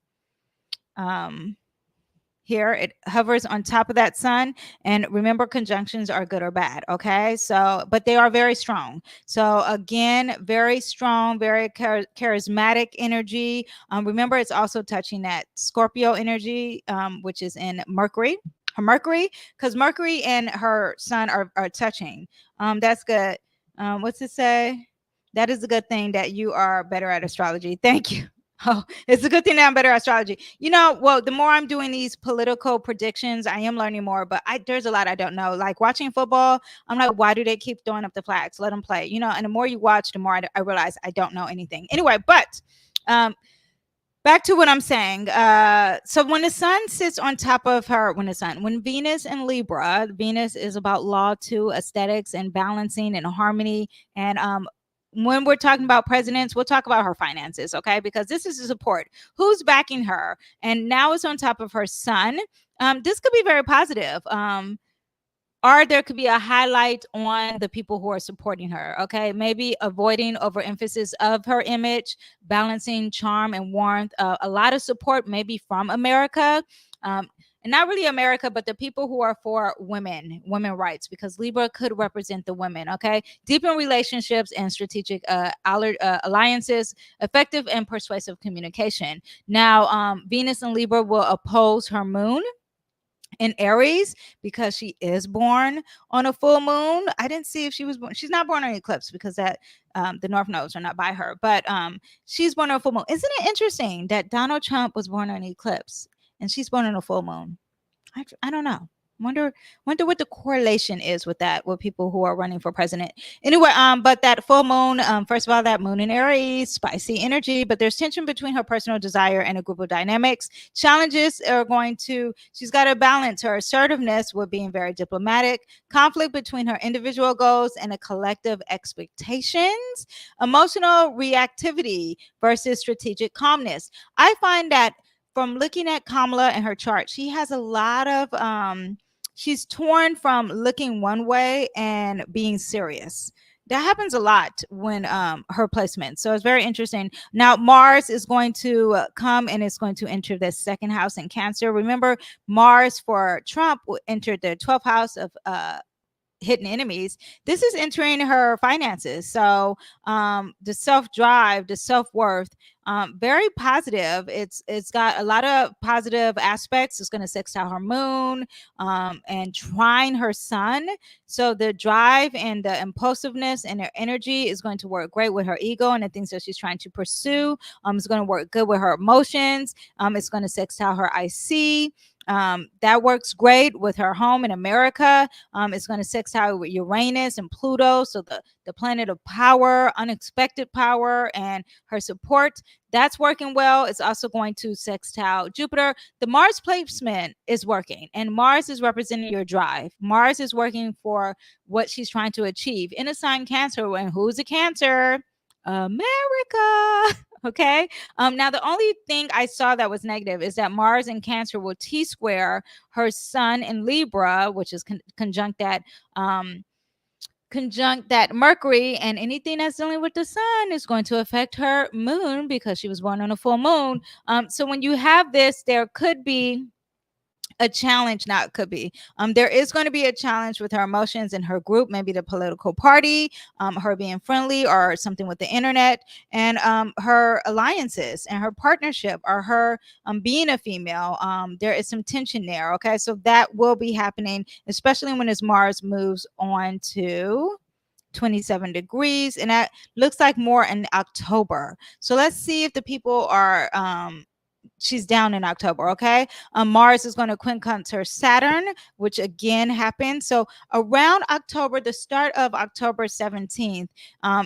[SPEAKER 1] Here it hovers on top of that sun, and remember, conjunctions are good or bad. Okay, so but they are very strong. So again, very strong, very charismatic energy. Remember, it's also touching that Scorpio energy, which is in Mercury, because Mercury and her sun are touching. That's good. What's it say? That is a good thing that you are better at astrology. Thank you. Oh, it's a good thing that I'm better at astrology. Well, the more I'm doing these political predictions, I am learning more, but there's a lot I don't know. Like watching football, I'm like, why do they keep throwing up the flags? Let them play, and the more you watch, the more I realize I don't know anything. Anyway, but um, back to what I'm saying. So when the sun sits on top of her, when Venus in Libra, Venus is about law too, aesthetics and balancing and harmony. And when we're talking about presidents, we'll talk about her finances, okay? Because this is the support. Who's backing her? And now it's on top of her sun. This could be very positive. Or there could be a highlight on the people who are supporting her. Okay, maybe avoiding overemphasis of her image, balancing charm and warmth. A lot of support, maybe from America, and not really America, but the people who are for women rights, because Libra could represent the women. Okay, deepen relationships and strategic alliances, effective and persuasive communication. Now, Venus and Libra will oppose her moon in Aries because she is born on a full moon. I didn't see if she was born. She's not born on an eclipse because that the North nodes are not by her, but she's born on a full moon. Isn't it interesting that Donald Trump was born on an eclipse and she's born on a full moon? I don't know. Wonder what the correlation is with that, with people who are running for president. Anyway, but that full moon, first of all, that moon in Aries, spicy energy, but there's tension between her personal desire and a group of dynamics. Challenges are she's got to balance her assertiveness with being very diplomatic, conflict between her individual goals and a collective expectations, emotional reactivity versus strategic calmness. I find that from looking at Kamala and her chart, she has a lot of she's torn from looking one way and being serious. That happens a lot when her placement. So it's very interesting. Now Mars is going to come and it's going to enter the second house in Cancer. Remember, Mars for Trump entered the 12th house of hidden enemies. This is entering her finances. So the self-drive, the self-worth, very positive. It's got a lot of positive aspects. It's going to sextile her moon and trine her sun. So the drive and the impulsiveness and her energy is going to work great with her ego and the things that she's trying to pursue. It's going to work good with her emotions. It's going to sextile her IC. That works great with her home in America. It's going to sextile with Uranus and Pluto, so the planet of power, unexpected power, and her support. That's working well. It's also going to sextile Jupiter. The Mars placement is working, and Mars is representing your drive. Mars is working for what she's trying to achieve in a sign Cancer. And who's a Cancer? America. Okay. Now the only thing I saw that was negative is that Mars in Cancer will T-square her sun in Libra, which is conjunct that Mercury, and anything that's dealing with the sun is going to affect her moon because she was born on a full moon. So when you have this, there could be a challenge. Now it could be there is going to be a challenge with her emotions in her group, maybe the political party, her being friendly or something with the internet, and her alliances and her partnership, or her being a female. There is some tension there. Okay, so that will be happening, especially when as Mars moves on to 27 degrees, and that looks like more in October. So let's see if the people are she's down in October. Okay, Mars is going to quincunx her Saturn, which again happens. So around October, the start of October 17th,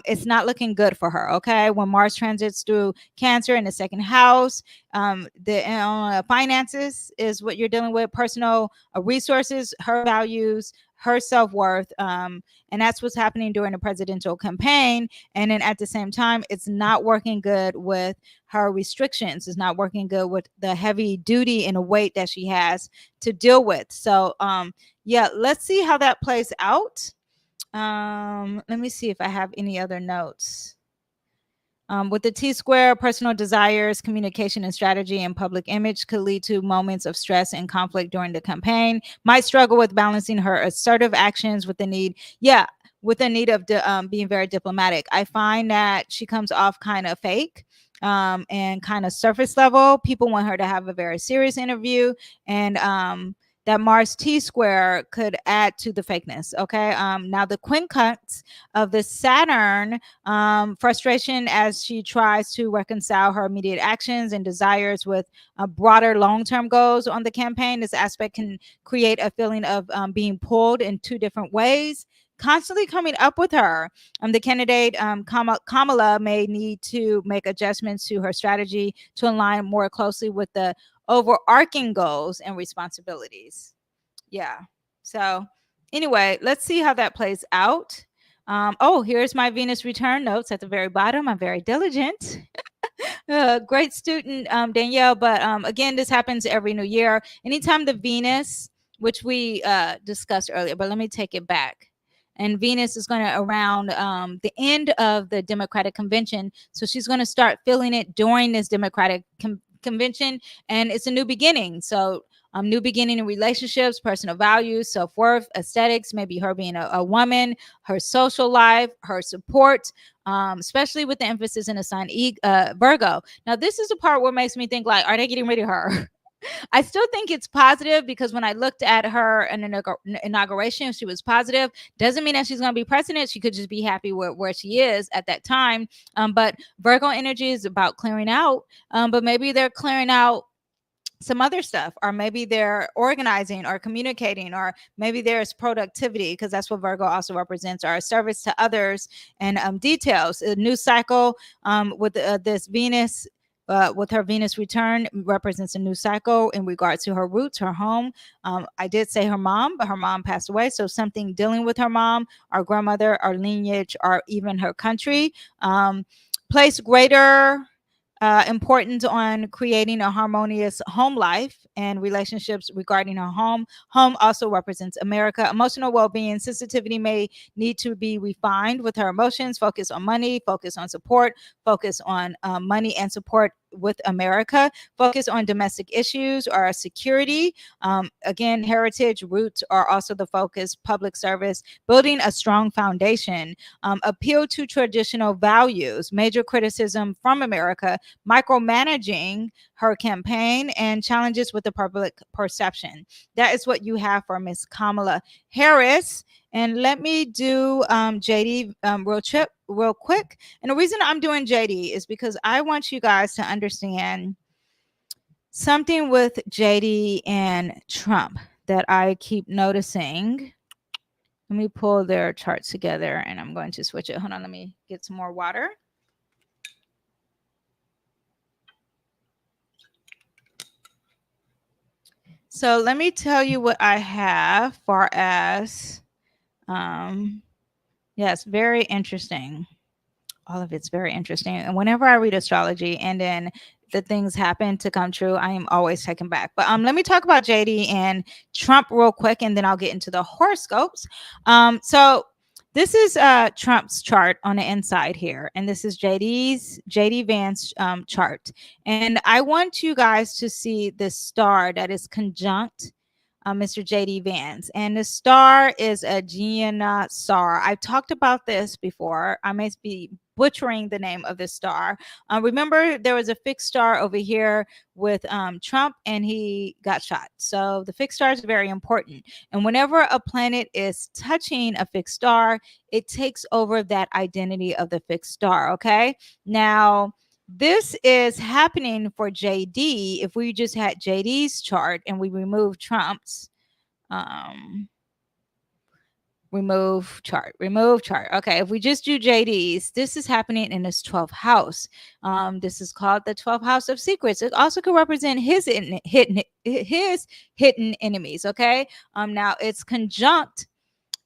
[SPEAKER 1] it's not looking good for her. Okay, when Mars transits through Cancer in the second house, the finances is what you're dealing with, personal resources, her values, her self-worth, and that's what's happening during the presidential campaign. And then at the same time, it's not working good with her restrictions. It's not working good with the heavy duty and the weight that she has to deal with. So yeah, let's see how that plays out. Let me see if I have any other notes. With the T-square, personal desires, communication and strategy, and public image could lead to moments of stress and conflict during the campaign. Might struggle with balancing her assertive actions with the need, of being very diplomatic. I find that she comes off kind of fake and kind of surface level. People want her to have a very serious interview, and that Mars T square could add to the fakeness. Okay. Now the quincunx of the Saturn, frustration as she tries to reconcile her immediate actions and desires with broader long-term goals on the campaign. This aspect can create a feeling of being pulled in two different ways, constantly coming up with her. The candidate, Kamala, may need to make adjustments to her strategy to align more closely with the overarching goals and responsibilities. Yeah. So anyway, let's see how that plays out. Oh, here's my Venus return notes at the very bottom. I'm very diligent. Great student, Danyell. But again, this happens every new year. Anytime the Venus, which we discussed earlier, but let me take it back. And Venus is going to around the end of the Democratic Convention. So she's going to start feeling it during this Democratic Convention. And it's a new beginning. So new beginning in relationships, personal values, self-worth, aesthetics, maybe her being a woman, her social life, her support, especially with the emphasis in the sign Virgo. Now, this is the part where it makes me think, like, are they getting rid of her? I still think it's positive because when I looked at her in the inauguration, she was positive. Doesn't mean that she's going to be president. She could just be happy with where she is at that time. But Virgo energy is about clearing out. But maybe they're clearing out some other stuff, or maybe they're organizing or communicating, or maybe there's productivity, because that's what Virgo also represents, or service to others, and details. A new cycle with this Venus, with her Venus return, represents a new cycle in regards to her roots, her home. I did say her mom, but her mom passed away, so something dealing with her mom, our grandmother, our lineage, or even her country. Place greater importance on creating a harmonious home life and relationships regarding her home. Home also represents America. Emotional well-being, sensitivity may need to be refined with her emotions. Focus on money, focus on support, focus on money and support with America. Focus on domestic issues or security. Again, heritage, roots are also the focus. Public service, building a strong foundation. Appeal to traditional values. Major criticism from America. Micromanaging her campaign, and challenges with the public perception. That is what you have for Miss Kamala Harris. And let me do JD real quick. And the reason I'm doing JD is because I want you guys to understand something with JD and Trump that I keep noticing. Let me pull their charts together, and I'm going to switch it. Hold on, let me get some more water. So let me tell you what I have far as, yes, very interesting. All of it's very interesting. And whenever I read astrology and then the things happen to come true, I am always taken back. But let me talk about JD and Trump real quick, and then I'll get into the horoscopes. So this is Trump's chart on the inside here, and this is JD Vance chart. And I want you guys to see this star that is conjunct Mr. JD Vance. And the star is a Gienah star. I've talked about this before. I may be butchering the name of this star. Remember, there was a fixed star over here with Trump, and he got shot. So the fixed star is very important. And whenever a planet is touching a fixed star, it takes over that identity of the fixed star. Okay. Now, this is happening for JD. If we just had JD's chart and we remove Trump's, remove chart. Okay, if we just do JD's, this is happening in his 12th house. This is called the 12th house of secrets. It also could represent his hidden enemies. Okay, now it's conjunct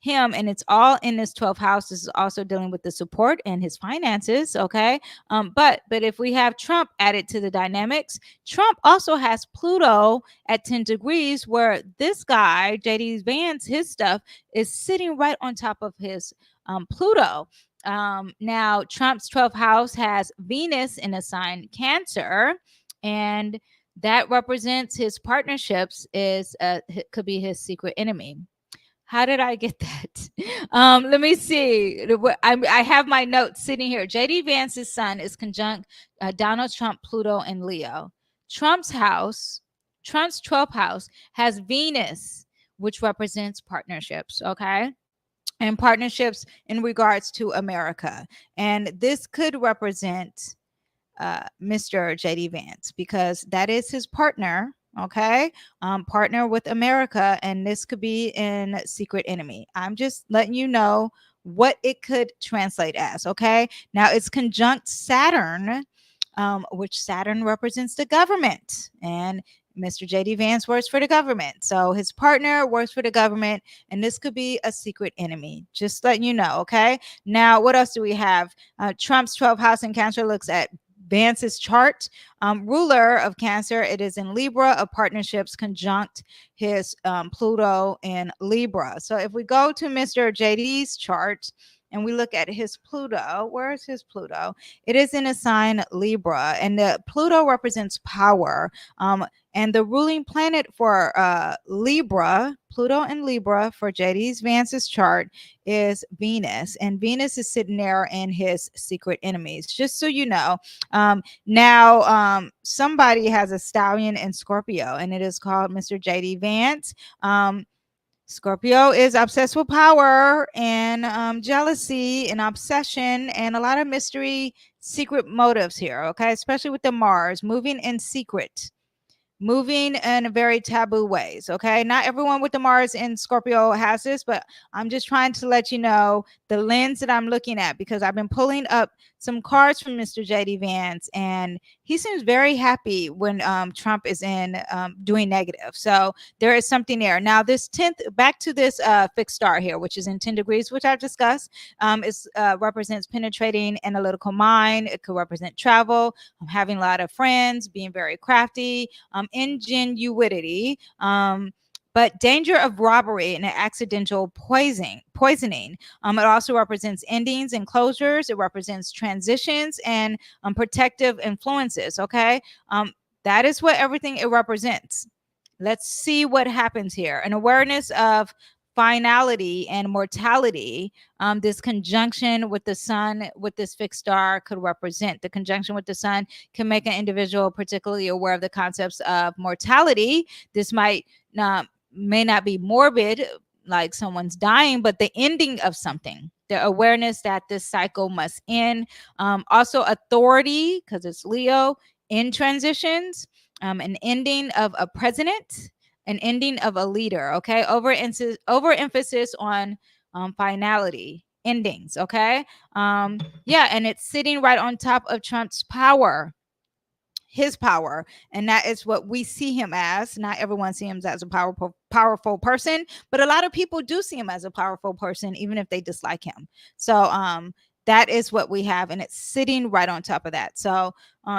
[SPEAKER 1] him, and it's all in this 12th house. This is also dealing with the support and his finances. Okay. But if we have Trump added to the dynamics, Trump also has Pluto at 10 degrees, where this guy, JD Vance, his stuff is sitting right on top of his Pluto. Now Trump's 12th house has Venus in a sign Cancer, and that represents his partnerships, is could be his secret enemy. How did I get that? Let me see. I have my notes sitting here. JD Vance's sun is conjunct Donald Trump, Pluto, and Leo. Trump's house Trump's 12th house has Venus, which represents partnerships, okay? And partnerships in regards to America. And this could represent Mr. JD Vance, because that is his partner. Okay. Partner with America. And this could be in Secret Enemy. I'm just letting you know what it could translate as. Okay. Now it's conjunct Saturn, which Saturn represents the government. And Mr. JD Vance works for the government. So his partner works for the government, and this could be a secret enemy. Just letting you know. Okay. Now, what else do we have? Trump's 12th house in Cancer looks at Vance's chart. Ruler of Cancer, it is in Libra, of partnerships conjunct his Pluto in Libra. So if we go to Mr. JD's chart and we look at his Pluto, where is his Pluto? It is in a sign Libra, and the Pluto represents power. And the ruling planet for Libra, Pluto and Libra for JD's Vance's chart is Venus, and Venus is sitting there in his secret enemies. Just so you know. Now, somebody has a stallion in Scorpio, and it is called Mr. JD Vance. Scorpio is obsessed with power and jealousy and obsession and a lot of mystery, secret motives here, okay? Especially with the Mars, moving in secret, moving in very taboo ways. Okay. Not everyone with the Mars in Scorpio has this, but I'm just trying to let you know the lens that I'm looking at, because I've been pulling up some cards from Mr. JD Vance, and he seems very happy when Trump is in doing negative. So there is something there. Now, this 10th, back to this fixed star here, which is in 10 degrees, which I've discussed, is represents penetrating analytical mind. It could represent travel, having a lot of friends, being very crafty, ingenuity, but danger of robbery and accidental poisoning. It also represents endings and closures. It represents transitions and protective influences. Okay. That is what everything it represents. Let's see what happens here. An awareness of finality and mortality. This conjunction with the sun, with this fixed star, could represent. The conjunction with the sun can make an individual particularly aware of the concepts of mortality. This may not be morbid, like someone's dying, but the ending of something, the awareness that this cycle must end. Also authority, because it's Leo, in transitions, an ending of a president, an ending of a leader. Okay. Overemphasis on finality, endings. Okay. Yeah. And it's sitting right on top of Trump's power, his power, and that is what we see him as. Not everyone sees him as a powerful person, but a lot of people do see him as a powerful person, even if they dislike him. So that is what we have, and it's sitting right on top of that. So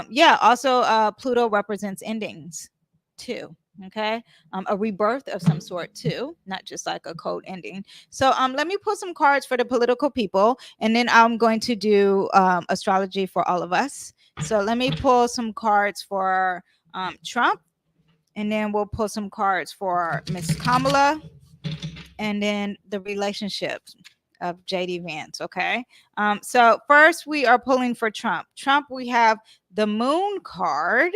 [SPEAKER 1] yeah, also Pluto represents endings too. Okay. A rebirth of some sort too, not just like a cold ending. So let me pull some cards for the political people, and then I'm going to do astrology for all of us. So let me pull some cards for Trump, and then we'll pull some cards for Miss Kamala, and then the relationship of JD Vance. Okay. So first we are pulling for Trump. Trump, we have the Moon card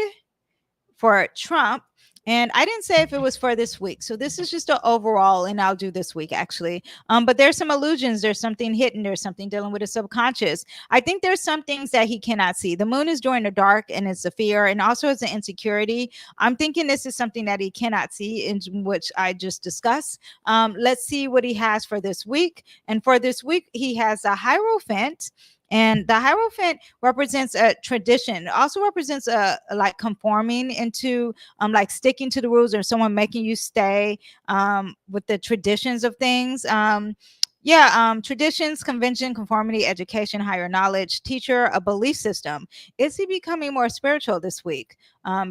[SPEAKER 1] for Trump. And I didn't say if it was for this week. So this is just an overall, and I'll do this week actually. But there's some illusions. There's something hidden. There's something dealing with the subconscious. I think there's some things that he cannot see. The moon is during the dark, and it's a fear, and also it's an insecurity. I'm thinking this is something that he cannot see, in which I just discussed. Let's see what he has for this week. And for this week, he has a Hierophant. And the Hierophant represents a tradition. It also represents a like conforming into like sticking to the rules, or someone making you stay with the traditions of things. Traditions, convention, conformity, education, higher knowledge, teacher, a belief system. Is he becoming more spiritual this week?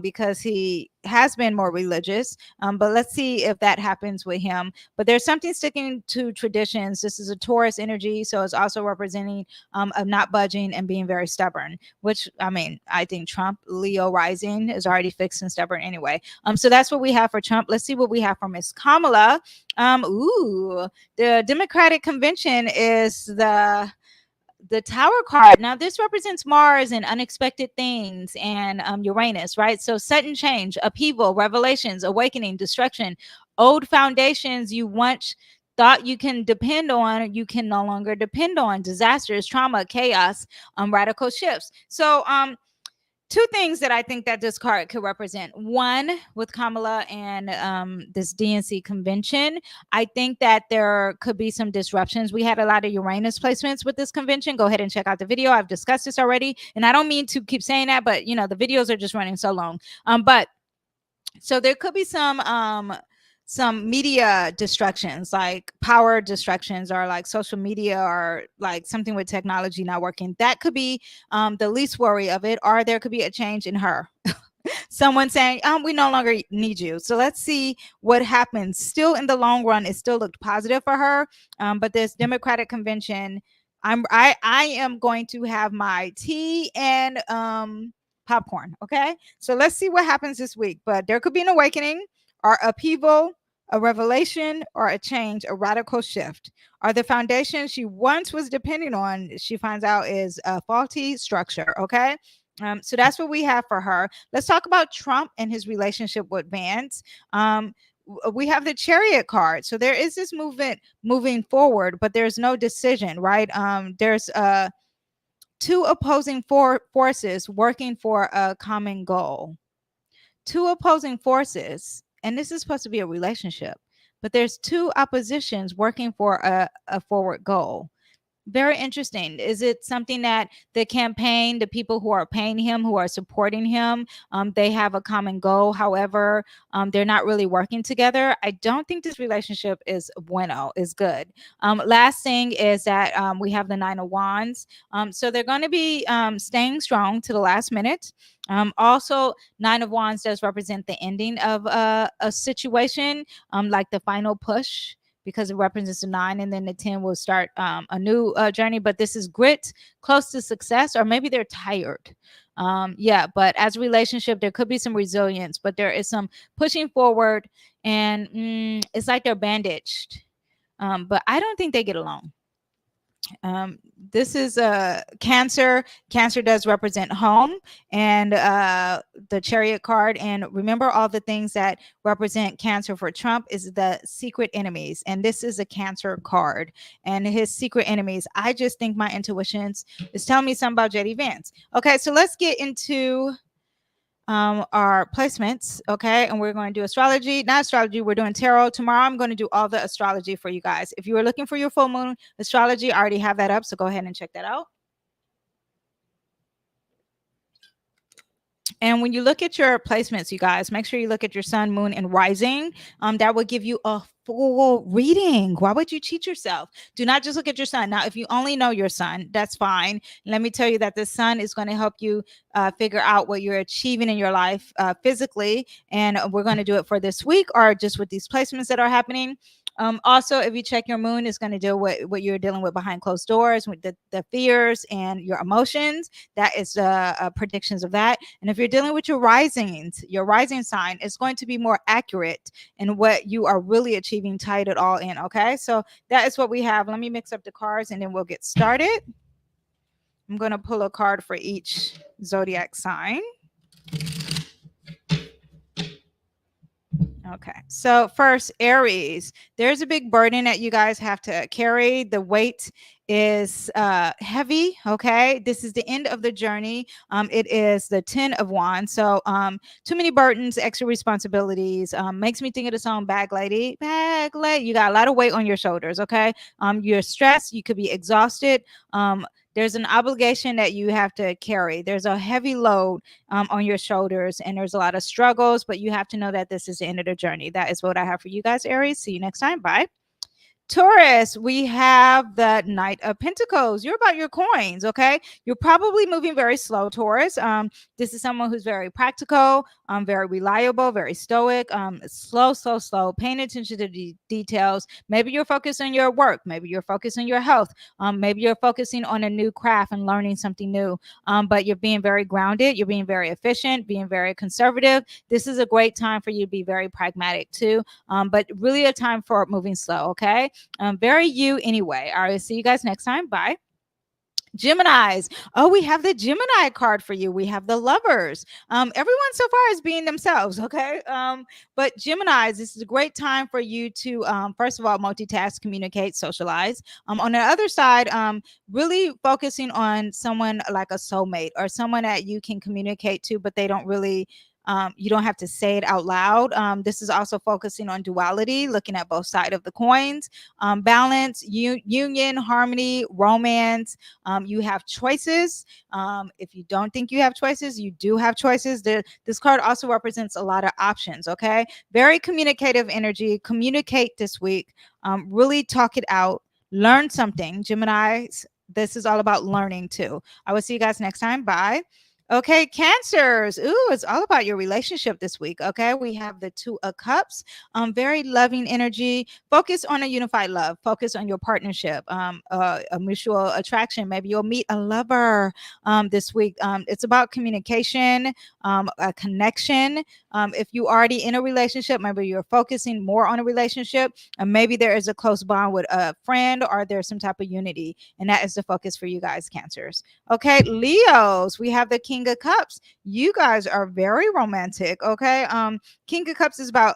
[SPEAKER 1] Because he has been more religious. But let's see if that happens with him. But there's something sticking to traditions. This is a Taurus energy, so it's also representing of not budging and being very stubborn. Which, I mean, I think Trump, Leo rising, is already fixed and stubborn anyway. So that's what we have for Trump. Let's see what we have for Miss Kamala. The Democratic Convention is the Tower card. Now, this represents Mars and unexpected things and Uranus, right? So, sudden change, upheaval, revelations, awakening, destruction, old foundations you once thought you can depend on, you can no longer depend on, disasters, trauma, chaos, radical shifts. So, two things that I think that this card could represent. One, with Kamala and this DNC convention, I think that there could be some disruptions. We had a lot of Uranus placements with this convention. Go ahead and check out the video. I've discussed this already, and I don't mean to keep saying that, but you know the videos are just running so long. But so there could be some media distractions, like power distractions, or like social media, or like something with technology not working. That could be the least worry of it. Or there could be a change in her. Someone saying, we no longer need you. So let's see what happens. Still, in the long run, it still looked positive for her. But this Democratic convention, I am going to have my tea and popcorn. Okay, so let's see what happens this week. But there could be an awakening, or upheaval, a revelation, or a change, a radical shift. Or the foundation she once was depending on, she finds out is a faulty structure. Okay. So that's what we have for her. Let's talk about Trump and his relationship with Vance. We have the Chariot card. So there is this movement moving forward, but there's no decision, right? There's two opposing forces working for a common goal. Two opposing forces, and this is supposed to be a relationship, but there's two oppositions working for a forward goal. Very interesting. Is it something that the campaign, the people who are paying him, who are supporting him, they have a common goal? However, they're not really working together. I don't think this relationship is bueno, is good. Last thing is that we have the Nine of Wands. So they're going to be staying strong to the last minute. Also, Nine of Wands does represent the ending of a situation, like the final push, because it represents a 9, and then the 10 will start a new journey. But this is grit, close to success, or maybe they're tired. Yeah, but as a relationship, there could be some resilience, but there is some pushing forward, and it's like they're bandaged. But I don't think they get along. This is Cancer. Cancer does represent home, and the Chariot card. And remember, all the things that represent Cancer for Trump is the secret enemies, and this is a Cancer card and his secret enemies. I just think my intuitions is telling me something about JD Vance. Okay, so let's get into our placements. Okay, and we're going to do astrology, not astrology, we're doing tarot. Tomorrow I'm going to do all the astrology for you guys. If you are looking for your full moon astrology, I already have that up, so go ahead and check that out. And when you look at your placements, you guys, make sure you look at your sun, moon, and rising. That will give you a full reading. Why would you cheat yourself? Do not just look at your sun. Now, if you only know your sun, that's fine. Let me tell you that the sun is going to help you figure out what you're achieving in your life physically. And we're going to do it for this week, or just with these placements that are happening. Also, if you check your moon, it's going to deal with what you're dealing with behind closed doors, with the fears and your emotions. That is predictions of that. And if you're dealing with your rising sign, it's going to be more accurate in what you are really achieving, tied it all in. Okay, so that is what we have. Let me mix up the cards and then we'll get started. I'm going to pull a card for each zodiac sign. Okay, so first, Aries. There's a big burden that you guys have to carry. The weight is heavy. Okay, this is the end of the journey. It is the 10 of Wands. So too many burdens, extra responsibilities. Makes me think of the song Bag Lady. Bag Lady. You got a lot of weight on your shoulders. Okay, you're stressed. You could be exhausted. There's an obligation that you have to carry. There's a heavy load on your shoulders, and there's a lot of struggles, but you have to know that this is the end of the journey. That is what I have for you guys, Aries. See you next time. Bye. Taurus, we have the Knight of Pentacles. You're about your coins, okay? You're probably moving very slow, Taurus. This is someone who's very practical, very reliable, very stoic, slow, paying attention to the details. Maybe you're focused on your work. Maybe you're focused on your health. Maybe you're focusing on a new craft and learning something new. But you're being very grounded. You're being very efficient, being very conservative. This is a great time for you to be very pragmatic too, but really a time for moving slow, okay? Very you anyway. All right, see you guys next time. Bye. Geminis. Oh, we have the Gemini card for you. We have the lovers. Everyone so far is being themselves. Okay. But Geminis, this is a great time for you to, first of all, multitask, communicate, socialize. On the other side, really focusing on someone like a soulmate or someone that you can communicate to, but they don't really, you don't have to say it out loud. This is also focusing on duality, looking at both sides of the coins, balance, union, harmony, romance. You have choices. If you don't think you have choices, you do have choices. This card also represents a lot of options. Okay. Very communicative energy. Communicate this week. Really talk it out. Learn something. Geminis, this is all about learning too. I will see you guys next time. Bye. Okay, Cancers. Ooh, it's all about your relationship this week. Okay, we have the Two of Cups. Very loving energy. Focus on a unified love. Focus on your partnership. A mutual attraction. Maybe you'll meet a lover this week. It's about communication, a connection. If you already in a relationship, maybe you're focusing more on a relationship, and maybe there is a close bond with a friend, or there's some type of unity, and that is the focus for you guys, Cancers. Okay, Leos, we have the King of Cups. You guys are very romantic. Okay, King of Cups is about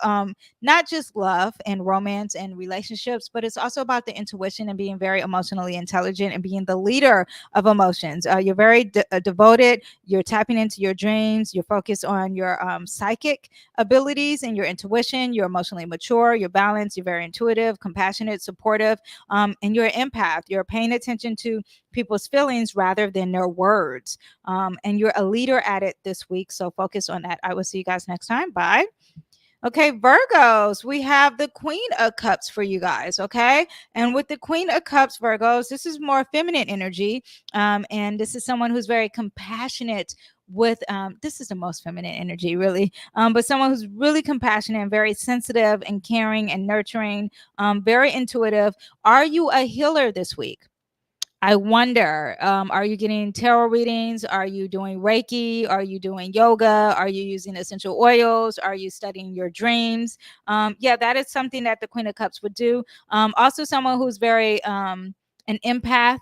[SPEAKER 1] not just love and romance and relationships, but it's also about the intuition and being very emotionally intelligent and being the leader of emotions. You're very devoted. You're tapping into your dreams. You're focused on your psychic abilities and your intuition. You're emotionally mature. You're balanced. You're very intuitive, compassionate, supportive, and you're an empath. You're paying attention to people's feelings rather than their words. And you're a leader at it this week. So focus on that. I will see you guys next time. Bye. Okay, Virgos, we have the Queen of Cups for you guys. Okay. And with the Queen of Cups, Virgos, this is more feminine energy. And this is someone who's very compassionate with, this is the most feminine energy, really. But someone who's really compassionate and very sensitive and caring and nurturing, very intuitive. Are you a healer this week? I wonder, are you getting tarot readings? Are you doing Reiki? Are you doing yoga? Are you using essential oils? Are you studying your dreams? Yeah, that is something that the Queen of Cups would do. Also, someone who's very an empath,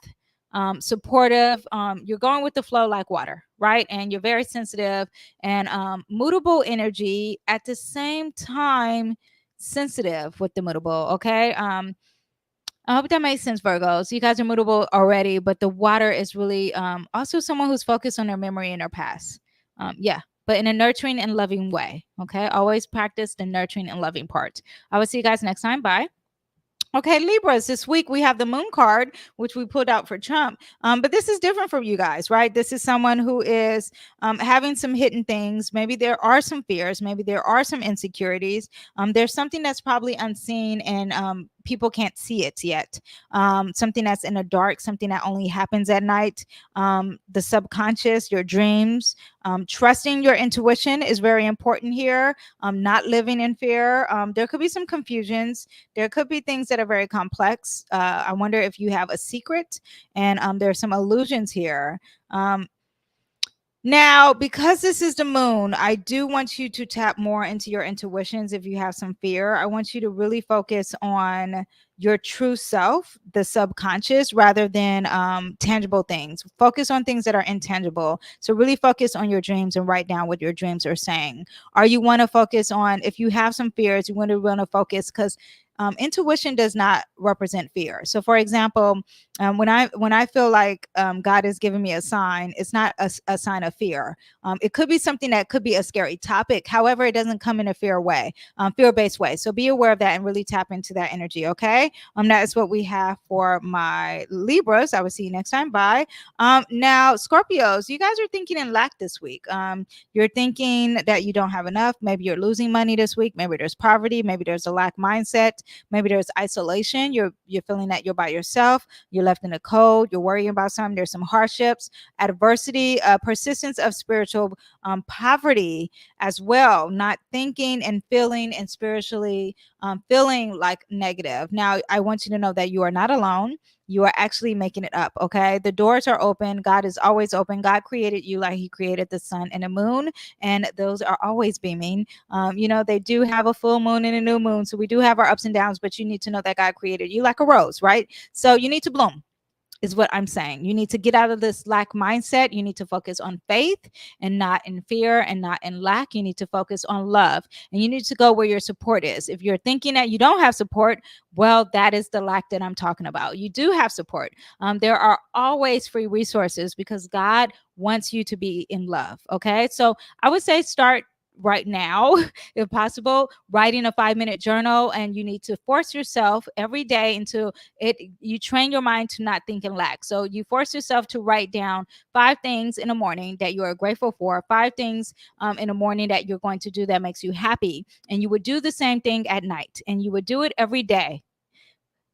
[SPEAKER 1] supportive. You're going with the flow like water, right? And you're very sensitive and mutable energy at the same time, sensitive with the mutable. Okay. I hope that makes sense, Virgos. You guys are mutable already, but the water is really also someone who's focused on their memory and their past. Yeah, but in a nurturing and loving way. Okay, always practice the nurturing and loving part. I will see you guys next time. Bye. Okay, Libras, this week we have the moon card, which we pulled out for Trump. But this is different from you guys, right? This is someone who is having some hidden things. Maybe there are some fears. Maybe there are some insecurities. There's something that's probably unseen and people can't see it yet. Something that's in the dark, something that only happens at night. The subconscious, your dreams. Trusting your intuition is very important here. Not living in fear. There could be some confusions. There could be things that are very complex. I wonder if you have a secret, and there's some illusions here. Now, because this is the moon, I do want you to tap more into your intuitions. If you have some fear, I want you to really focus on your true self, the subconscious, rather than tangible things. Focus on things that are intangible. So really focus on your dreams and write down what your dreams are saying. Or you want to focus on, if you have some fears, you want to focus, because intuition does not represent fear. So, for example, when I feel like God is giving me a sign, it's not a sign of fear. It could be something that could be a scary topic. However, it doesn't come in a fear-based way. So be aware of that and really tap into that energy. Okay. That is what we have for my Libras. I will see you next time. Bye. Now, Scorpios, you guys are thinking in lack this week. You're thinking that you don't have enough. Maybe you're losing money this week. Maybe there's poverty. Maybe there's a lack mindset. Maybe there's isolation. You're feeling that you're by yourself. You're left in the cold. You're worrying about something. There's some hardships, adversity, persistence of spiritual poverty as well. Not thinking and feeling and spiritually feeling like negative. Now, I want you to know that you are not alone. You are actually making it up. Okay. The doors are open. God is always open. God created you like he created the sun and the moon, and those are always beaming. They do have a full moon and a new moon. So we do have our ups and downs, but you need to know that God created you like a rose, right? So you need to bloom. is what I'm saying. You need to get out of this lack mindset. You need to focus on faith and not in fear and not in lack. You need to focus on love, and you need to go where your support is. If you're thinking that you don't have support, well, that is the lack that I'm talking about. You do have support. There are always free resources because God wants you to be in love. Okay. So I would say start right now, if possible, writing a 5-minute journal, and you need to force yourself every day into it. You train your mind to not think and lack. So you force yourself to write down 5 things in the morning that you are grateful for, 5 things in the morning that you're going to do that makes you happy, and you would do the same thing at night, and you would do it every day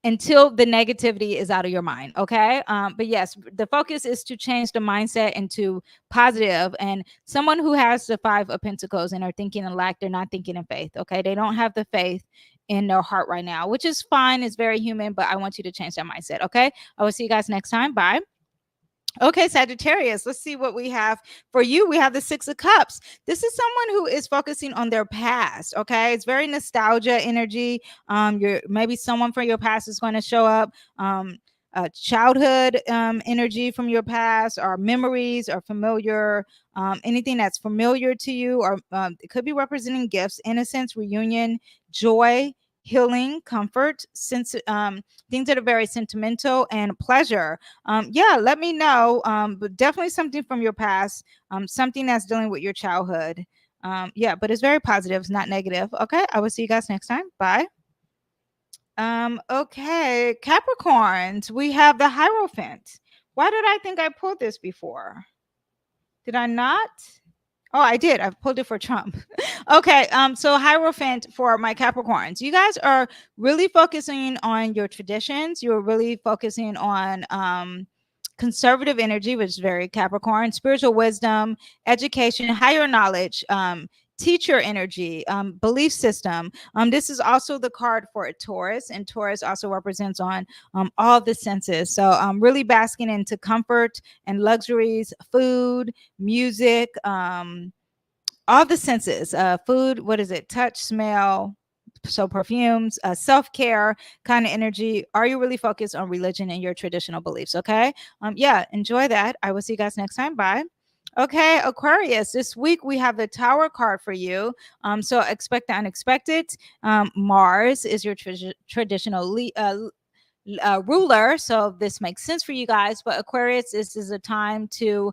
[SPEAKER 1] until the negativity is out of your mind. Okay. But yes, the focus is to change the mindset into positive. And someone who has the 5 of Pentacles and are thinking in lack, they're not thinking in faith. Okay. They don't have the faith in their heart right now, which is fine. It's very human, but I want you to change that mindset. Okay. I will see you guys next time. Bye. Okay, Sagittarius, let's see what we have for you. We have the 6 of Cups. This is someone who is focusing on their past. Okay, it's very nostalgia energy. You're maybe someone from your past is going to show up. Childhood energy from your past, or memories, or familiar, anything that's familiar to you, or it could be representing gifts, innocence, reunion, joy, healing, comfort, things that are very sentimental, and pleasure. Yeah, let me know. But definitely something from your past, something that's dealing with your childhood. Yeah, but it's very positive, it's not negative. Okay, I will see you guys next time. Bye. Okay, Capricorns, we have the Hierophant. Why did I think I pulled this before? Did I not? Oh, I did. I pulled it for Trump. Okay. So Hierophant for my Capricorns. You guys are really focusing on your traditions. You're really focusing on conservative energy, which is very Capricorn, spiritual wisdom, education, higher knowledge, teacher energy, belief system. This is also the card for a Taurus, and Taurus also represents on all the senses. So really basking into comfort and luxuries, food, music, all the senses, food, what is it, touch, smell, so perfumes, self-care kind of energy. Are you really focused on religion and your traditional beliefs? Okay. Yeah, enjoy that. I will see you guys next time. Bye. Okay, Aquarius, this week we have the Tower card for you. So expect the unexpected. Mars is your traditional ruler, so this makes sense for you guys. But Aquarius, this is a time to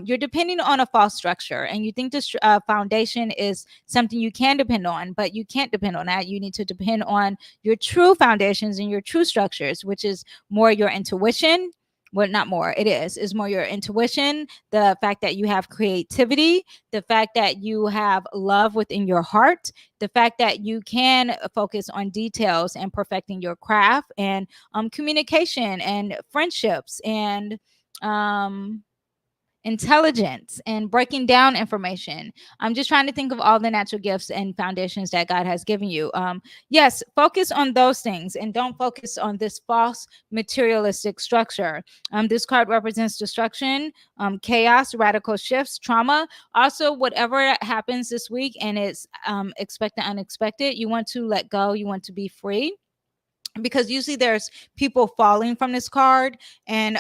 [SPEAKER 1] you're depending on a false structure, and you think this foundation is something you can depend on, but you can't depend on that. You need to depend on your true foundations and your true structures, which is more your intuition. Well, not more, it is more your intuition, the fact that you have creativity, the fact that you have love within your heart, the fact that you can focus on details and perfecting your craft, and communication and friendships, and um, intelligence and breaking down information. I'm just trying to think of all the natural gifts and foundations that God has given you. Yes, focus on those things and don't focus on this false materialistic structure. This card represents destruction, chaos, radical shifts, trauma. Also, whatever happens this week and it's expected, unexpected, you want to let go, you want to be free, because usually there's people falling from this card, and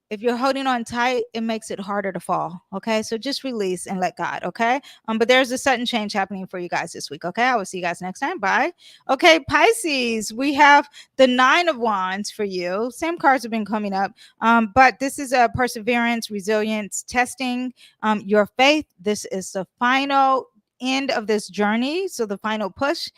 [SPEAKER 1] if you're holding on tight, it makes it harder to fall. Okay, so just release and let God. Okay, but there's a sudden change happening for you guys this week. Okay, I will see you guys next time. Bye. Okay, Pisces, we have the 9 of Wands for you. Same cards have been coming up, but this is a perseverance, resilience, testing your faith. This is the final end of this journey, so the final push.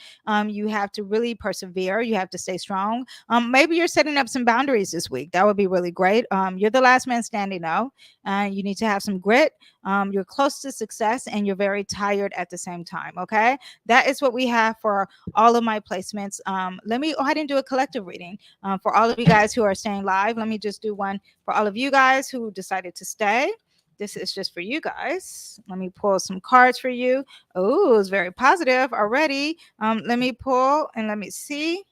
[SPEAKER 1] You have to really persevere, you have to stay strong. Maybe you're setting up some boundaries this week. That would be really great. You're the last man standing though, and you need to have some grit. You're close to success and you're very tired at the same time. Okay, that is what we have for all of my placements. Let me go ahead and do a collective reading for all of you guys who are staying live. Let me just do one for all of you guys who decided to stay. This is just for you guys. Let me pull some cards for you. Oh, it's very positive already. Let me pull and let me see.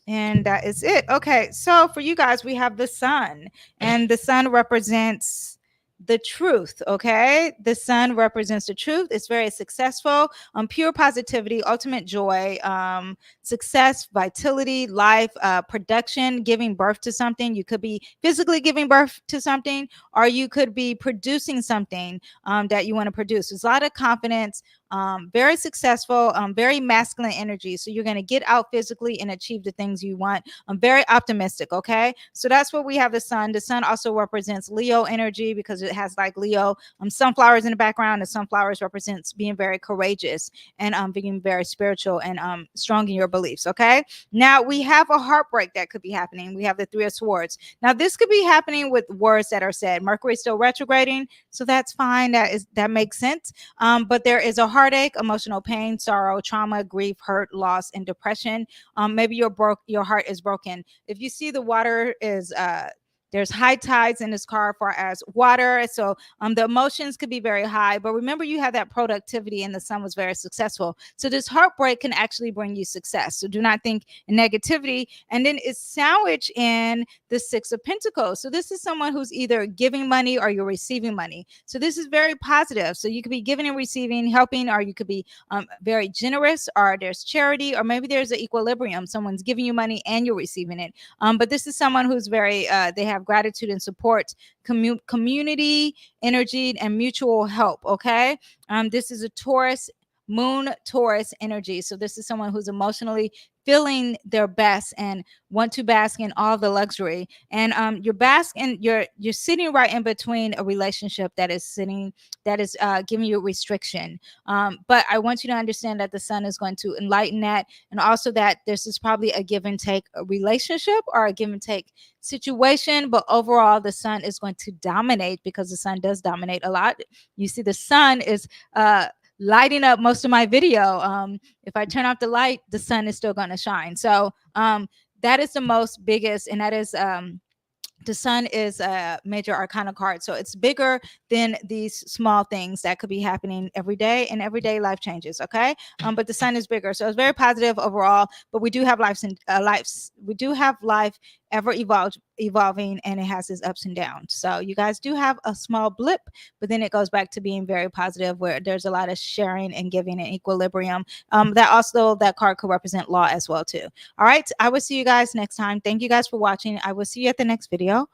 [SPEAKER 1] And that is it. Okay, so for you guys, we have the sun, and the sun represents the truth. Okay, the sun represents the truth. It's very successful, pure positivity, ultimate joy, success, vitality, life, production, giving birth to something. You could be physically giving birth to something, or you could be producing something that you want to produce. There's a lot of confidence, very successful, very masculine energy. So you're going to get out physically and achieve the things you want. I'm very optimistic. Okay, so that's what we have. The sun. The sun also represents Leo energy because it has like Leo sunflowers in the background. The sunflowers represents being very courageous and being very spiritual and strong in your beliefs. Okay, now we have a heartbreak that could be happening. We have the Three of Swords. Now this could be happening with words that are said. Mercury is still retrograding, so that's fine. That makes sense. But there is a heartache, emotional pain, sorrow, trauma, grief, hurt, loss, and depression. Maybe your heart is broken. If you see the water is there's high tides in this car far as water. So the emotions could be very high. But remember, you have that productivity and the sun was very successful. So this heartbreak can actually bring you success. So do not think in negativity. And then it's sandwiched in the Six of Pentacles. So this is someone who's either giving money or you're receiving money. So this is very positive. So you could be giving and receiving, helping, or you could be very generous, or there's charity, or maybe there's an equilibrium. Someone's giving you money and you're receiving it. But this is someone who's very, they have gratitude and support, community energy, and mutual help. Okay. This is a Taurus, moon Taurus energy. So this is someone who's emotionally feeling their best and want to bask in all the luxury. And you're sitting right in between a relationship that is giving you restriction. But I want you to understand that the sun is going to enlighten that, and also that this is probably a give and take relationship or a give and take situation. But overall, the sun is going to dominate because the sun does dominate a lot. You see, the sun is lighting up most of my video. If I turn off the light, the sun is still going to shine. So that is the most biggest, and that is the sun is a major arcana card. So it's bigger than these small things that could be happening every day, and everyday life changes. Okay. But the sun is bigger. So it's very positive overall, but we do have we do have life ever evolving, and it has its ups and downs. So you guys do have a small blip, but then it goes back to being very positive, where there's a lot of sharing and giving and equilibrium. That card could represent law as well too. All right. I will see you guys next time. Thank you guys for watching. I will see you at the next video.